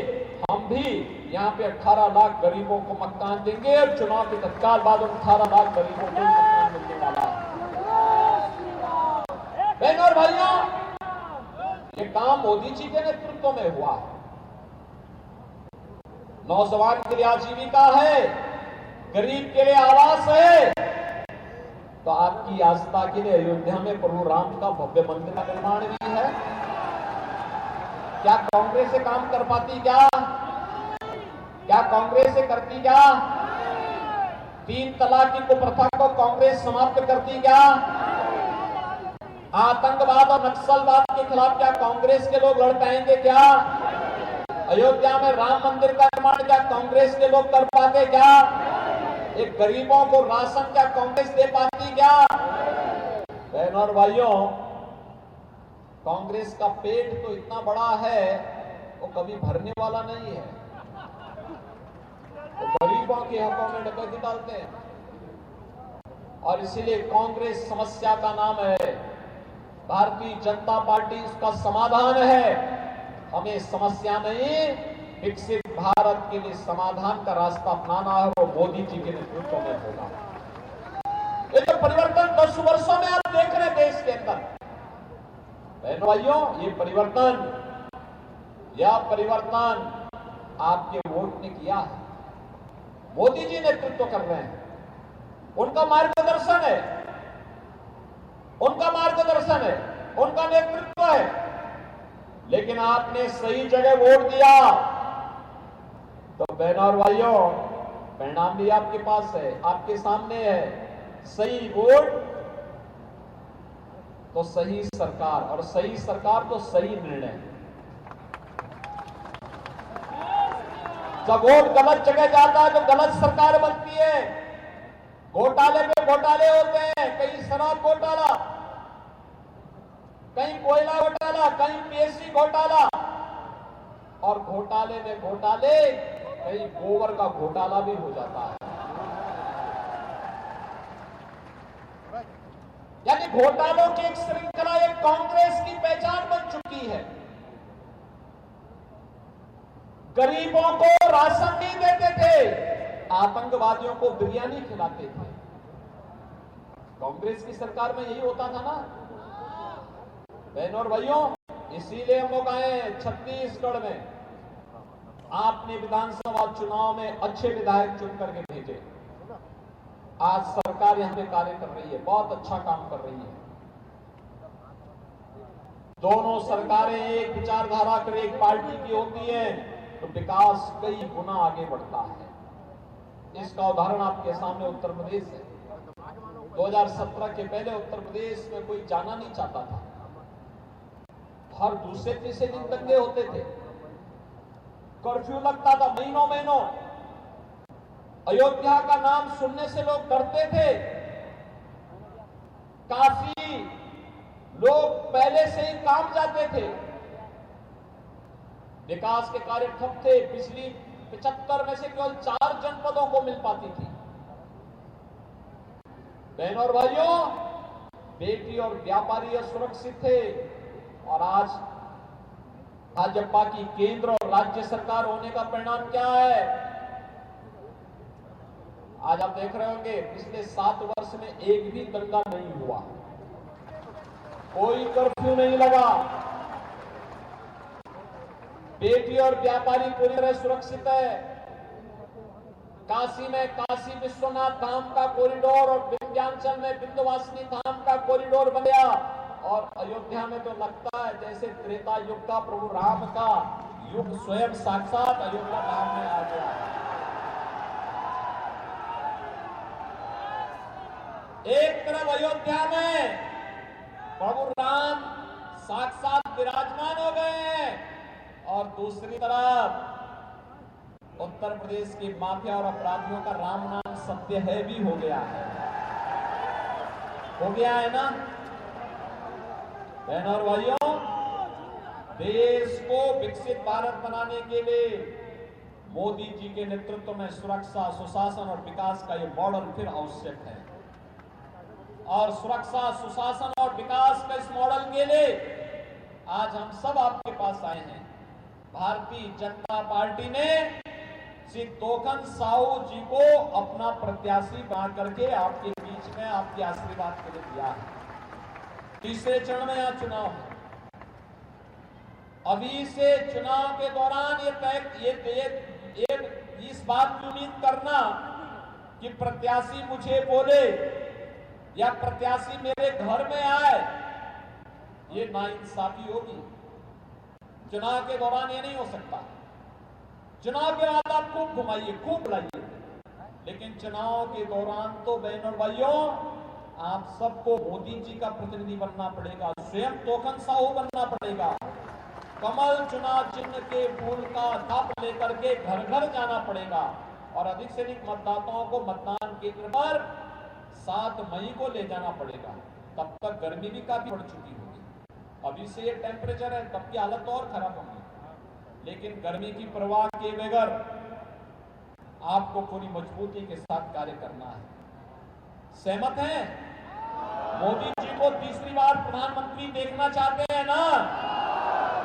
हम भी यहाँ पे 18 लाख गरीबों को मकान देंगे और चुनाव के तत्काल बाद 18 लाख गरीबों को मकान मिलने वाला है। बहनों और भाइयों, ये काम मोदी जी के नेतृत्व में हुआ है। नौजवान के लिए आजीविका है, गरीब के लिए आवास है। तो आपकी आस्था के लिए अयोध्या में प्रभु राम का भव्य मंदिर का निर्माण भी है। क्या कांग्रेस से काम कर पाती? क्या कांग्रेस से करती? क्या 3 तलाक की कुप्रथा को कांग्रेस समाप्त करती? क्या आतंकवाद और नक्सलवाद के खिलाफ क्या कांग्रेस के लोग लड़ पाएंगे? क्या अयोध्या में राम मंदिर का निर्माण क्या कांग्रेस के लोग कर पाते? क्या एक गरीबों को राशन क्या कांग्रेस दे पाती? क्या बहनों और भाइयों, कांग्रेस का पेट तो इतना बड़ा है वो कभी भरने वाला नहीं है। वो गरीबों के हकों में डकैती डालते हैं और इसीलिए कांग्रेस समस्या का नाम है, भारतीय जनता पार्टी उसका समाधान है। हमें समस्या नहीं, विकसित भारत के लिए समाधान का रास्ता अपनाना है, वो मोदी जी के नेतृत्व में होगा। ये जो परिवर्तन 10 वर्षों में आप देख रहे हैं देश के अंदर, बहनों भाइयों, ये परिवर्तन आपके वोट ने किया है। मोदी जी नेतृत्व कर रहे हैं, उनका मार्गदर्शन है, उनका नेतृत्व है। लेकिन आपने सही जगह वोट दिया तो बहनों और भाइयों, परिणाम भी आपके पास है, आपके सामने है। सही वोट तो सही सरकार, और सही सरकार तो सही निर्णय। जब वोट गलत जगह जाता है तो गलत सरकार बनती है। घोटाले पे घोटाले होते हैं, कहीं शराब घोटाला, कहीं कोयला घोटाला, कहीं पीएससी घोटाला, और घोटाले में घोटाले, कहीं गोबर का घोटाला भी हो जाता है। यानी घोटालों की एक श्रृंखला एक कांग्रेस की पहचान बन चुकी है। गरीबों को राशन नहीं देते थे, आतंकवादियों को बिरयानी खिलाते थे। कांग्रेस की सरकार में यही होता था ना बहनों और भाइयों। इसीलिए हम लोग आए छत्तीसगढ़ में, आपने विधानसभा चुनाव में अच्छे विधायक चुन करके भेजे। आज सरकार यहां पे कार्य कर रही है, बहुत अच्छा काम कर रही है। दोनों सरकारें एक विचारधारा कर एक पार्टी की होती है तो विकास कई गुना आगे बढ़ता है। इसका उदाहरण आपके सामने उत्तर प्रदेश है। 2017 के पहले उत्तर प्रदेश में कोई जाना नहीं चाहता था। हर दूसरे तीसरे दिन दंगे होते थे, कर्फ्यू लगता था महीनों महीनों, अयोध्या का नाम सुनने से लोग डरते थे, काफी लोग पहले से ही काम जाते थे, विकास के कार्य ठप थे, बिजली 75 में से केवल 4 जनपदों को मिल पाती थी। बहनों और भाइयों, बेटी और व्यापारी सुरक्षित थे और आज भाजपा की केंद्र और राज्य सरकार होने का परिणाम क्या है? आज आप देख रहे होंगे पिछले 7 वर्ष में एक भी दंगा नहीं हुआ, कोई कर्फ्यू नहीं लगा, बेटी और व्यापारी पूरी तरह सुरक्षित है। काशी में काशी विश्वनाथ धाम का कॉरिडोर और विंध्याचल में विंध्यवासिनी धाम का कॉरिडोर बन गया और अयोध्या में तो लगता है जैसे त्रेता युग का प्रभु राम का युग स्वयं साक्षात अयोध्या धाम में आ गया। एक तरफ अयोध्या में प्रभु राम साक्षात विराजमान हो गए हैं और दूसरी तरफ उत्तर प्रदेश के माफिया और अपराधियों का राम नाम सत्य है भी हो गया है ना बहनों और भाइयों। देश को विकसित भारत बनाने के लिए मोदी जी के नेतृत्व में सुरक्षा, सुशासन और विकास का ये मॉडल फिर आवश्यक है और सुरक्षा, सुशासन और विकास का इस मॉडल के लिए आज हम सब आपके पास आए हैं। भारतीय जनता पार्टी ने श्री तोखन साहू जी को अपना प्रत्याशी बना करके आपके बीच में आपके आशीर्वाद के लिए दिया है। तीसरे चरण में यहाँ चुनाव है। अभी से चुनाव के दौरान ये इस बात की उम्मीद करना कि प्रत्याशी मुझे बोले या प्रत्याशी मेरे घर में आए, ये नाइंसाफी होगी। चुनाव के दौरान ये नहीं हो सकता। चुनाव के बाद आप खूब घुमाइए, खूब बुलाइए, लेकिन चुनाव के दौरान तो बहनों और भाइयों आप सबको मोदी जी का प्रतिनिधि बनना पड़ेगा, स्वयं तोखन साहू बनना पड़ेगा। कमल चुनाव चिन्ह के फूल का दाप लेकर के घर घर जाना पड़ेगा और अधिक से अधिक मतदाताओं को मतदान केंद्र पर 7 मई को ले जाना पड़ेगा। तब तक गर्मी भी काफी बढ़ चुकी होगी। अभी से ये टेम्परेचर है, तब की हालत तो और खराब होगी, लेकिन गर्मी की परवाह किए बगैर आपको पूरी मजबूती के साथ कार्य करना है। सहमत हैं? मोदी जी को तीसरी बार प्रधानमंत्री देखना चाहते हैं ना?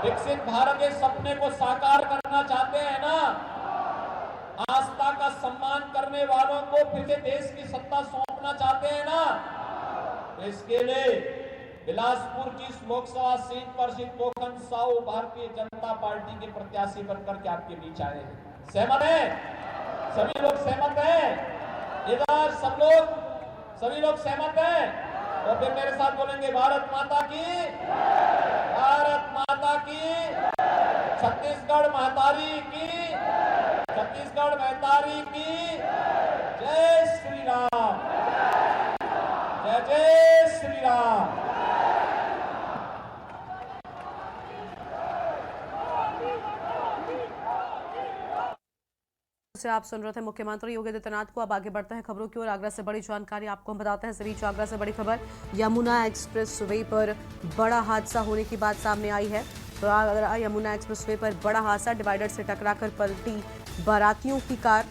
विकसित भारत के सपने को साकार करना चाहते हैं ना? आस्था का सम्मान करने वालों को फिर से देश की सत्ता सौंपना चाहते हैं ना? इसके लिए बिलासपुर की इस लोकसभा सीट पर श्री तोखन साहू भारतीय जनता पार्टी के प्रत्याशी बनकर के आपके बीच आए हैं। सहमत है? सभी लोग सहमत हैं? इधर सभी लोग सहमत हैं? तो फिर मेरे साथ बोलेंगे भारत माता की, भारत माता की, छत्तीसगढ़ महतारी की, छत्तीसगढ़ महतारी की, जय श्री राम, जय जय श्री राम। से आप सुन रहे थे मुख्यमंत्री योगी आदित्यनाथ को। अब आगे बढ़ते हैं खबरों की ओर। आगरा से बड़ी जानकारी आपको हम बताते हैं। इस बीच आगरा से बड़ी खबर, यमुना एक्सप्रेस वे पर बड़ा हादसा होने की बात सामने आई है। तो आगरा यमुना एक्सप्रेस वे पर बड़ा हादसा, डिवाइडर से टकराकर पलटी बारातियों की कार।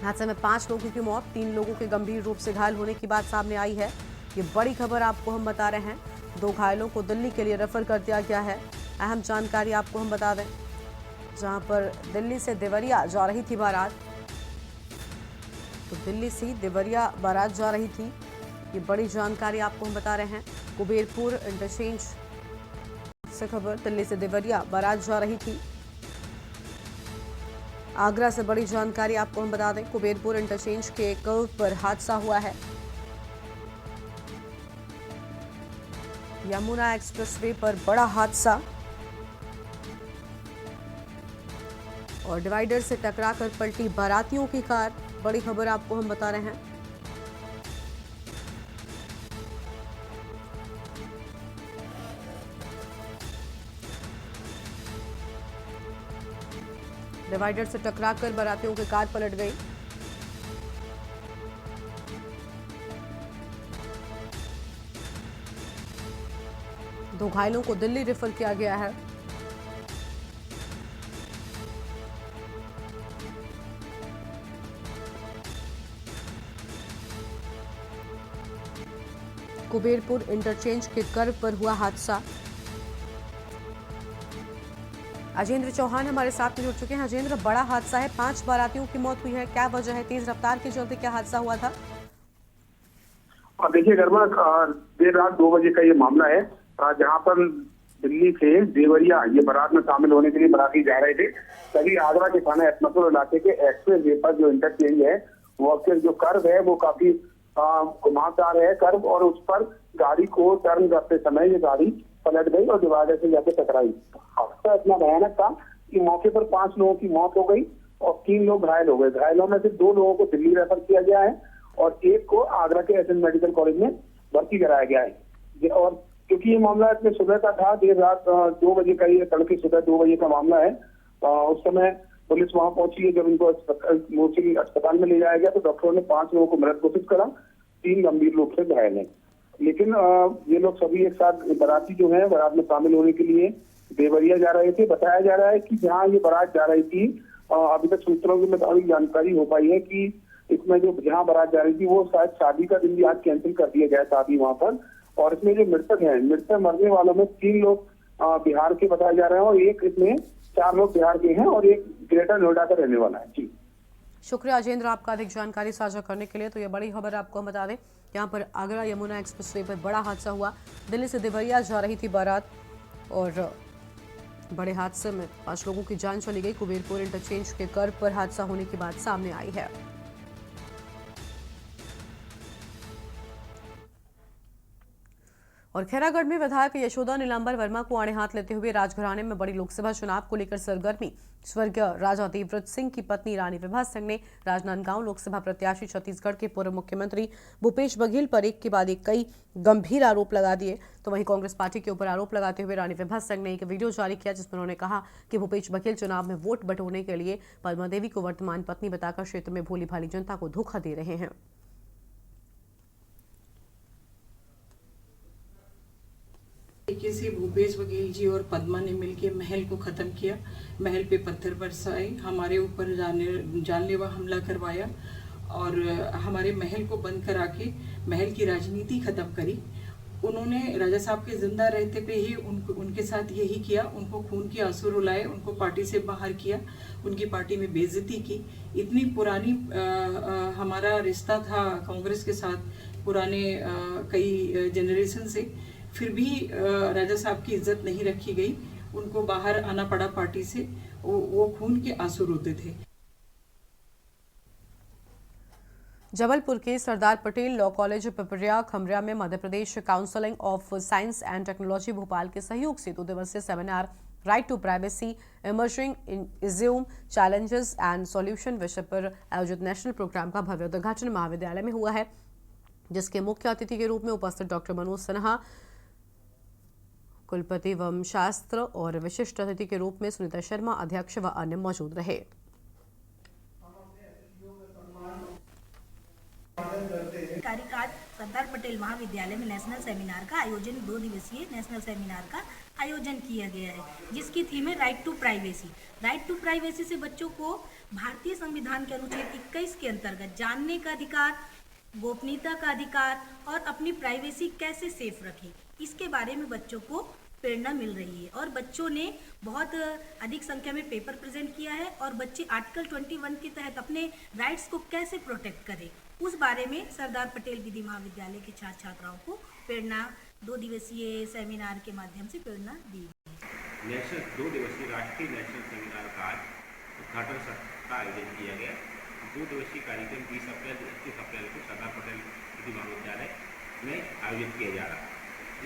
हादसे में 5 लोगों की मौत, 3 लोगों के गंभीर रूप से घायल होने की बात सामने आई है। ये बड़ी खबर आपको हम बता रहे हैं। 2 घायलों को दिल्ली के लिए रेफर कर दिया गया है। अहम जानकारी आपको हम बता दें, जहां पर दिल्ली से देवरिया जा रही थी बारात, तो दिल्ली से देवरिया बारात जा रही थी। ये बड़ी जानकारी आपको हम बता रहे हैं। कुबेरपुर इंटरचेंज से खबर, दिल्ली से देवरिया बारात जा रही थी। आगरा से बड़ी जानकारी आपको हम बता दें, कुबेरपुर इंटरचेंज के कर्व पर हादसा हुआ है। यमुना एक्सप्रेसवे पर बड़ा हादसा और डिवाइडर से टकराकर पलटी बारातियों की कार। बड़ी खबर आपको हम बता रहे हैं। डिवाइडर से टकराकर बारातियों की कार पलट गई। दो घायलों को दिल्ली रेफर किया गया है। कुबेरपुर इंटरचेंज के कर्व पर हुआ हादसा। अजेंद्र चौहान हमारे साथ में जुड़ चुके हैं। अजेंद्र, बड़ा हादसा है, 5 बारातियों की मौत हुई है, क्या वजह है? तेज रफ्तार के चलते क्या हादसा हुआ था? देखिए गर्मा, देर रात 2 बजे का ये मामला है, जहां पर दिल्ली से देवरिया ये बारात में शामिल होने के लिए बाराती जा रहे थे। तभी आगरा के थाना एतमतपुर इलाके के एक्सप्रेस वे पर जो इंटरचेंज है, वो जो कर्व है वो काफी घुमावदार है कर्व, और उस पर गाड़ी को टर्न करते समय ये गाड़ी पलट गई और डिवाइडर से जाकर टकराई। हादसा इतना भयानक था कि मौके पर 5 लोगों की मौत हो गई और 3 लोग घायल हो गए। घायलों में से 2 लोगों को दिल्ली रेफर किया गया है और 1 को आगरा के एसएन मेडिकल कॉलेज में भर्ती कराया गया है। और क्योंकि ये मामला इतने सुबह का था, देर रात 2 बजे का, ये तड़के सुबह 2 बजे का मामला है, उस समय पुलिस वहां पहुंची है। जब इनको मोर्ची अस्पताल में ले जाया गया तो डॉक्टरों ने 5 लोगों को मृत घोषित करा, 3 गंभीर रूप से घायल हैं। लेकिन ये लोग सभी एक साथ बाराती जो है बारात में शामिल होने के लिए देवरिया जा रहे थे। बताया जा रहा है कि जहाँ ये बारात जा रही थी, अभी तक सूत्रों के मुताबिक जानकारी हो पाई है कि इसमें जो जहाँ बारात जा रही थी वो शायद शादी का दिन भी आज कैंसिल कर दिया गया शादी वहाँ पर। और इसमें जो मृतक हैं, मृतक मरने वालों में 3 लोग बिहार के बताए जा रहे हैं और एक इसमें 4 लोग बिहार के हैं और एक ग्रेटर नोएडा का रहने वाला है। जी शुक्रिया अजेंद्र आपका अधिक जानकारी साझा करने के लिए। तो ये बड़ी खबर आपको हम बता दें, यहाँ पर आगरा यमुना एक्सप्रेसवे पर बड़ा हादसा हुआ। दिल्ली से देवरिया जा रही थी बारात और बड़े हादसे में 5 लोगों की जान चली गई। कुबेरपुर इंटरचेंज के कर्व पर हादसा होने की बात सामने आई है। और खैरागढ़ में विधायक यशोदा नीलांबर वर्मा को आड़े हाथ लेते हुए राजघराने में बड़ी लोकसभा चुनाव को लेकर सरगर्मी। स्वर्गीय राजा देवव्रत सिंह की पत्नी रानी विभा सिंह ने राजनांदगांव लोकसभा प्रत्याशी छत्तीसगढ़ के पूर्व मुख्यमंत्री भूपेश बघेल पर एक के बाद एक कई गंभीर आरोप लगा दिए। तो वहीं कांग्रेस पार्टी के ऊपर आरोप लगाते हुए रानी विभा सिंह ने एक वीडियो जारी किया जिसमें उन्होंने कहा कि भूपेश बघेल चुनाव में वोट बटोरने के लिए पद्मा देवी को वर्तमान पत्नी बताकर क्षेत्र में भोली भाली जनता को धोखा दे रहे हैं। तरीके से भूपेश बघेल जी और पद्मा ने मिलकर महल को खत्म किया, महल पे पत्थर बरसाए, हमारे ऊपर जानलेवा हमला करवाया और हमारे महल को बंद करा के महल की राजनीति खत्म करी। उन्होंने राजा साहब के जिंदा रहते पे ही उनके साथ यही किया, उनको खून के आंसू रुलाए, उनको पार्टी से बाहर किया, उनकी पार्टी में बेइज्जती की। इतनी पुरानी हमारा रिश्ता था कांग्रेस के साथ, पुराने कई जनरेशन से, फिर भी राजा साहब की इज्जत नहीं रखी गई, उनको बाहर आना पड़ा पार्टी से। वो खून के आंसू रोते थे। जबलपुर के सरदार पटेल लॉ कॉलेज पिपरिया खमरिया में Madhya Pradesh counselling of science and technology Bhopal के सहयोग से 2 दिवसीय seminar right to privacy emerging issues challenges and solution विषय पर आयोजित नेशनल प्रोग्राम का भव्य उद्घाटन महाविद्यालय में हुआ है, जिसके मुख्य अतिथि के रूप में उपस्थित डॉक्टर मनोज सिन्हा कुलपति वम शास्त्र और विशिष्ट अतिथि के रूप में सुनीता शर्मा अध्यक्ष व अन्य मौजूद रहे। कार्यकाल सरदार पटेल महाविद्यालय में नेशनल सेमिनार का आयोजन 2 दिवसीय नेशनल सेमिनार का आयोजन किया गया है, जिसकी थीम है right to privacy. Right to privacy से बच्चों को भारतीय संविधान के अनुच्छेद 21 के अंतर्गत जानने का अधिकार, गोपनीयता का अधिकार और अपनी प्राइवेसी कैसे सेफ रखें, इसके बारे में बच्चों को प्रेरणा मिल रही है। और बच्चों ने बहुत अधिक संख्या में पेपर प्रेजेंट किया है और बच्चे आर्टिकल 21 के तहत अपने राइट्स को कैसे प्रोटेक्ट करें, उस बारे में सरदार पटेल विधि महाविद्यालय के छात्र छात्राओं को प्रेरणा 2 दिवसीय सेमिनार के माध्यम से प्रेरणा दी गई। नेशनल 2 दिवसीय राष्ट्रीय नेशनल सेमिनार का आज उद्घाटन सत्र का आयोजन किया गया। 2 दिवसीय कार्यक्रम 20 अप्रैल से 21 अप्रैल को सरदार पटेल विधि महाविद्यालय में आयोजित किया जा रहा है।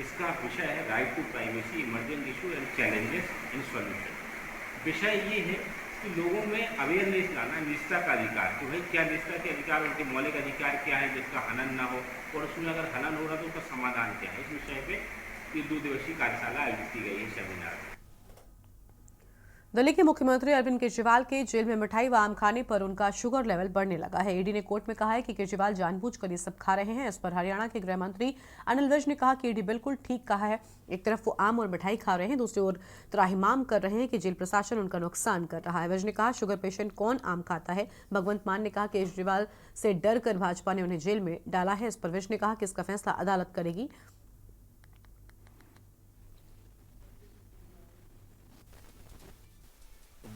इसका विषय है right to privacy emerging issue and challenges in solution. विषय ये है कि लोगों में अवेयरनेस लाना निष्ठा का अधिकार, कि भाई क्या निष्ठा के अधिकार, उनके मौलिक अधिकार क्या है जिसका हनन ना हो, और उसमें अगर हनन हो रहा तो उसका समाधान क्या है। इस विषय पे ये 2 दिवसीय कार्यशाला आयोजित की गई है सेमिनार। दिल्ली के मुख्यमंत्री अरविंद केजरीवाल के जेल में मिठाई व आम खाने पर उनका शुगर लेवल बढ़ने लगा है। ईडी ने कोर्ट में कहा है कि केजरीवाल जानबूझकर ये सब खा रहे हैं। इस पर हरियाणा के गृह मंत्री अनिल विज ने कहा कि ईडी बिल्कुल ठीक कहा है। एक तरफ वो आम और मिठाई खा रहे हैं, दूसरी ओर त्राहिमाम कर रहे हैं कि जेल प्रशासन उनका नुकसान कर रहा है। विज ने कहा, शुगर पेशेंट कौन आम खाता है? भगवंत मान ने कहा केजरीवाल से डर कर भाजपा ने उन्हें जेल में डाला है। इस पर विज ने कहा कि इसका फैसला अदालत करेगी।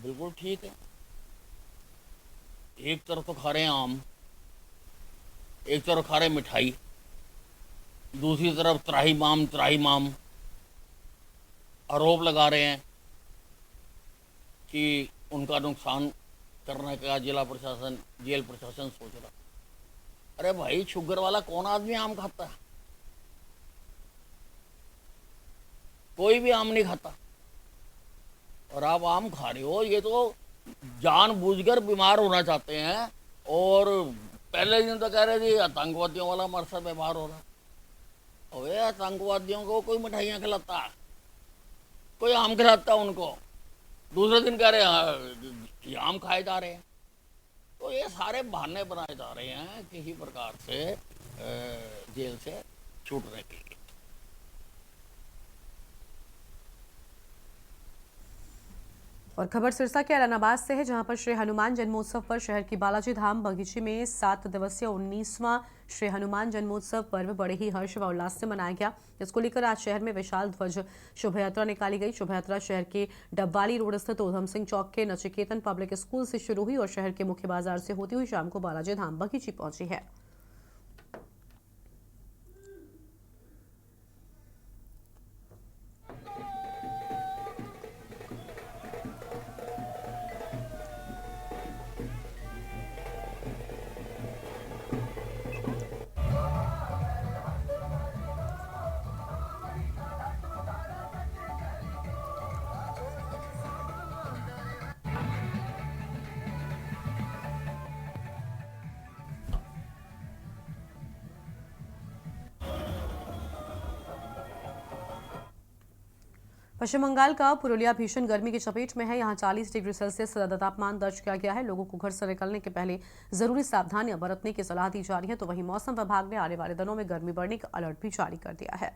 बिल्कुल ठीक है। एक तरफ तो खा रहे हैं आम, एक तरफ खा रहे हैं मिठाई, दूसरी तरफ त्राहिमाम आरोप लगा रहे हैं कि उनका नुकसान करने का जेल प्रशासन सोच रहा। अरे भाई, शुगर वाला कौन आदमी आम खाता है? कोई भी आम नहीं खाता। और आप आम खा रहे हो, ये तो जानबूझकर बीमार होना चाहते हैं। और पहले दिन तो कह रहे थे आतंकवादियों वाला हमारे साथ व्यवहार हो रहा। अबे, आतंकवादियों को कोई मिठाइयाँ खिलाता, कोई आम खिलाता उनको। दूसरे दिन कह रहे हैं आम खाए जा रहे हैं। तो ये सारे बहाने बनाए जा रहे हैं किसी प्रकार से जेल से छूटने के लिए। और खबर सिरसा के ऐलानाबाद से है, जहां पर श्री हनुमान जन्मोत्सव पर शहर की बालाजी धाम बगीचे में 7 दिवसीय 19वां श्री हनुमान जन्मोत्सव पर्व बड़े ही हर्ष व उल्लास से मनाया गया। इसको लेकर आज शहर में विशाल ध्वज शोभा यात्रा निकाली गई। शोभा यात्रा शहर के डबवाली रोड स्थित उधम सिंह चौक के नचिकेतन पब्लिक स्कूल से शुरू हुई और शहर के मुख्य बाजार से होती हुई शाम को बालाजी धाम बगीचे पहुंची है। पश्चिम बंगाल का पुरुलिया भीषण गर्मी की चपेट में है। यहाँ 40 डिग्री सेल्सियस ज्यादा तापमान दर्ज किया गया है। लोगों को घर से निकलने के पहले जरूरी सावधानियां बरतने की सलाह दी जा रही है। तो वहीं मौसम विभाग ने आने वाले दिनों में गर्मी बढ़ने का अलर्ट भी जारी कर दिया है।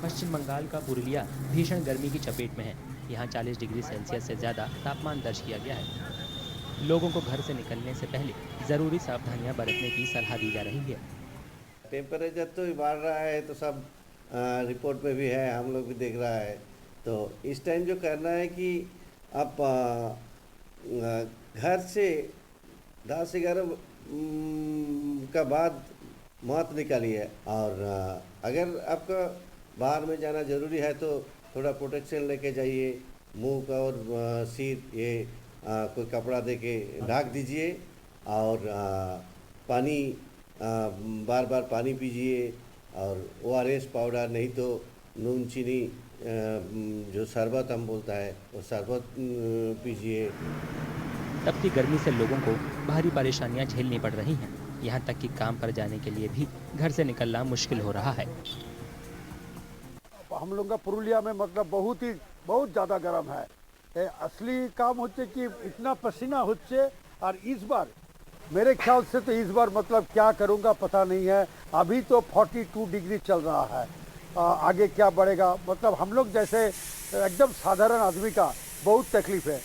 पश्चिम बंगाल का पुरुलिया भीषण गर्मी की चपेट में है। यहाँ 40 डिग्री सेल्सियस से ज्यादा तापमान दर्ज किया गया है। लोगों को घर से निकलने से पहले जरूरी सावधानियां बरतने की सलाह दी जा रही है। टेम्परेचर तो बढ़ रहा है, तो सब रिपोर्ट में भी है, हम लोग भी देख रहा है। तो इस टाइम जो करना है कि आप घर से 10-11 का बाद मत निकालिए। और अगर आपका बाहर में जाना ज़रूरी है तो थोड़ा प्रोटेक्शन लेके जाइए। मुंह का और सिर ये कोई कपड़ा दे के ढक दीजिए। और पानी बार बार पानी पीजिए। और ORS पाउडर, नहीं तो नून चीनी जो शरबत हम बोलता है वो शरबत पीजिए। तपती गर्मी से लोगों को भारी परेशानियां झेलनी पड़ रही हैं। यहाँ तक कि काम पर जाने के लिए भी घर से निकलना मुश्किल हो रहा है। हम लोग का पुरुलिया में मतलब बहुत ज़्यादा गर्म है। असली काम होते कि इतना पसीना होते। और इस बार मेरे ख्याल से तो इस बार मतलब क्या करूंगा पता नहीं है। अभी तो 42 डिग्री चल रहा है। आगे क्या बढ़ेगा, मतलब हम लोग जैसे एकदम साधारण आदमी का बहुत तकलीफ है।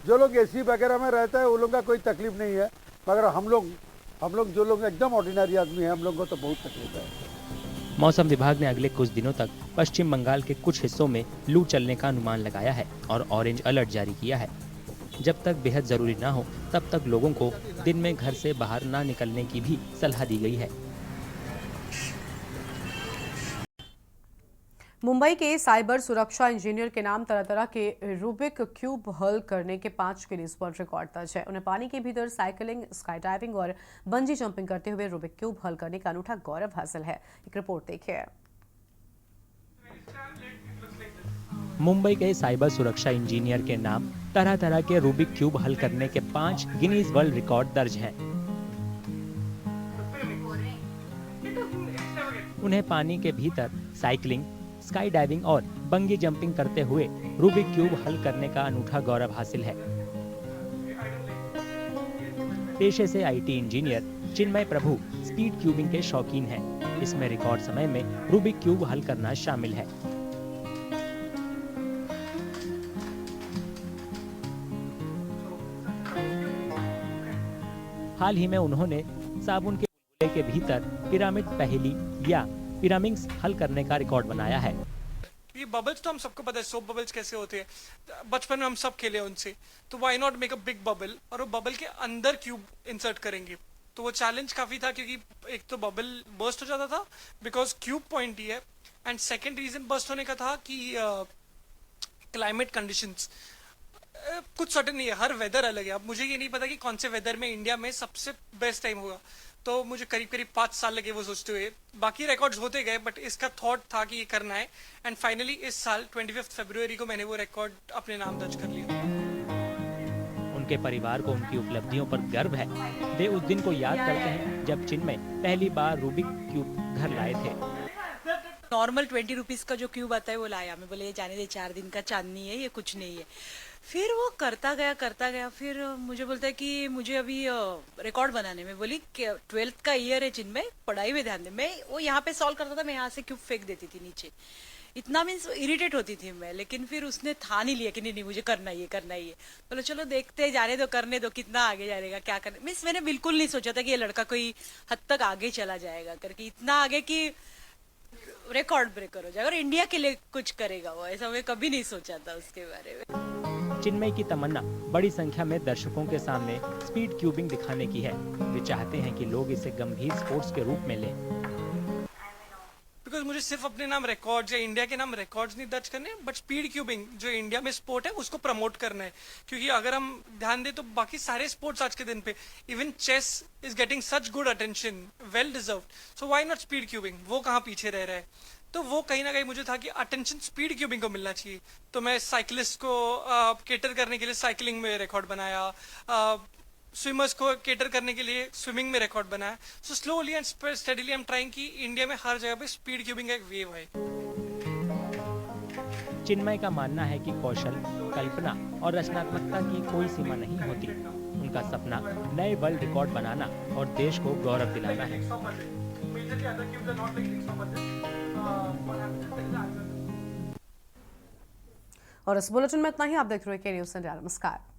जो लोग AC वगैरह में रहता है वो लोग का कोई तकलीफ नहीं है, मगर हम लोग जो लोग एकदम ऑर्डिनरी आदमी है, हम लोग को तो बहुत तकलीफ है। मौसम विभाग ने अगले कुछ दिनों तक पश्चिम बंगाल के कुछ हिस्सों में लू चलने का अनुमान लगाया है और ऑरेंज अलर्ट जारी किया है। जब तक बेहद जरूरी ना हो तब तक लोगों को दिन में घर से बाहर ना निकलने की भी सलाह दी गई है। मुंबई के साइबर सुरक्षा इंजीनियर के नाम तरह तरह के रूबिक क्यूब हल करने के 5 गिनीज वर्ल्ड रिकॉर्ड दर्ज है। उन्हें पानी के भीतर साइकिलिंग, स्काई डाइविंग और बंजी जंपिंग करते हुए रूबिक क्यूब हल करने का अनूठा गौरव हासिल है। एक रिपोर्ट देखिए। मुंबई के साइबर सुरक्षा इंजीनियर के नाम तरह तरह के रूबिक क्यूब हल करने के 5 गिनीज वर्ल्ड रिकॉर्ड दर्ज हैं। उन्हें पानी के भीतर साइकिलिंग, स्काई डाइविंग और बंगी जंपिंग करते हुए रूबिक क्यूब हल करने का अनूठा गौरव हासिल है। पेशे से IT engineer Chinmay Prabhu speed cubing के शौकीन हैं। इसमें रिकॉर्ड समय में रूबिक क्यूब हल करना शामिल है। हाल ही में उन्होंने साबुन के बुलबुले के भीतर पिरामिड पहेली या पिरामिड्स हल करने का रिकॉर्ड बनाया है। ये बबल्स तो हम सबको पता है, सोप बबल्स कैसे होते हैं, बचपन में हम सब खेले उनसे, तो why not make a big bubble और वो बबल के अंदर क्यूब इंसर्ट करेंगे। तो वो चैलेंज काफी था क्योंकि एक तो बबल बर्स्ट हो जाता था बिकॉज क्यूब पॉइंटी है, एंड सेकेंड रीजन बर्स्ट होने का था कि क्लाइमेट कंडीशंस कुछ सर्टेन नहीं है, हर वेदर अलग है। अब मुझे ये नहीं पता कि कौन से वेदर में इंडिया में सबसे बेस्ट टाइम होगा, तो मुझे करीब करीब 5 साल लगे वो सोचते हुए। बाकी रिकॉर्ड्स होते गए बट इसका थॉट था कि ये करना है, एंड फाइनली इस साल 25 फरवरी को मैंने वो रिकॉर्ड अपने नाम दर्ज कर लिया। उनके परिवार को उनकी उपलब्धियों पर गर्व है। वे उस दिन को याद करते हैं जब चिन्मय पहली बार रूबिक क्यूब घर लाए थे। नॉर्मल 20 रुपीज का जो क्यूब आता है वो लाया, मैं बोले ये जाने दे, 4 दिन का चांदनी है, ये कुछ नहीं है। फिर वो करता गया, फिर मुझे बोलता है कि मुझे अभी रिकॉर्ड बनाने में, बोली 12th का ईयर है चिन्मय, पढ़ाई में ध्यान दे। मैं वो यहाँ पे सॉल्व करता था, मैं यहाँ से क्यूब फेंक देती थी नीचे, इतना मीन्स इरिटेट होती थी मैं। लेकिन फिर उसने ठान ही लिया कि नहीं मुझे करना ही है। बोले चलो देखते, जाने दो, करने दो, कितना आगे जाएगा, क्या करने। मीन्स मैंने बिल्कुल नहीं सोचा था कि ये लड़का कोई हद तक आगे चला जाएगा करके, इतना आगे कि रिकॉर्ड ब्रेकर हो जाएगा और इंडिया के लिए कुछ करेगा वो, ऐसा मैं कभी नहीं सोचा था उसके बारे में। चिन्मय की तमन्ना बड़ी संख्या में दर्शकों के सामने स्पीड क्यूबिंग दिखाने की है। वे चाहते हैं कि लोग इसे गंभीर स्पोर्ट्स के रूप में लें। बिकॉज मुझे सिर्फ अपने नाम रिकॉर्ड्स या इंडिया के नाम रिकॉर्ड्स नहीं दर्ज करने, बट स्पीड क्यूबिंग जो इंडिया में स्पोर्ट है उसको प्रमोट करना है। क्योंकि अगर हम ध्यान दें तो बाकी सारे स्पोर्ट्स आज के दिन पे, even chess is getting such good attention, well deserved, so why not speed cubing. वो कहाँ पीछे रह रहा है, तो वो कहीं ना कहीं मुझे था कि अटेंशन स्पीड क्यूबिंग को मिलना चाहिए। तो मैं साइकिलिस्ट को केटर करने के लिए साइकिलिंग में रिकॉर्ड बनाया, स्विमर्स को केटर करने के लिए स्विमिंग में रिकॉर्ड बनाया। So slowly and steadily I am trying कि इंडिया में हर जगह पे स्पीड क्यूबिंग का एक वेव है। चिन्मय का मानना है कि कौशल, कल्पना और रचनात्मकता की कोई सीमा नहीं होती। उनका सपना नए वर्ल्ड रिकॉर्ड बनाना और देश को गौरव दिलाना है। और इस बुलेटिन में इतना ही। आप देख रहे हैं के न्यूज़ इंडिया। नमस्कार।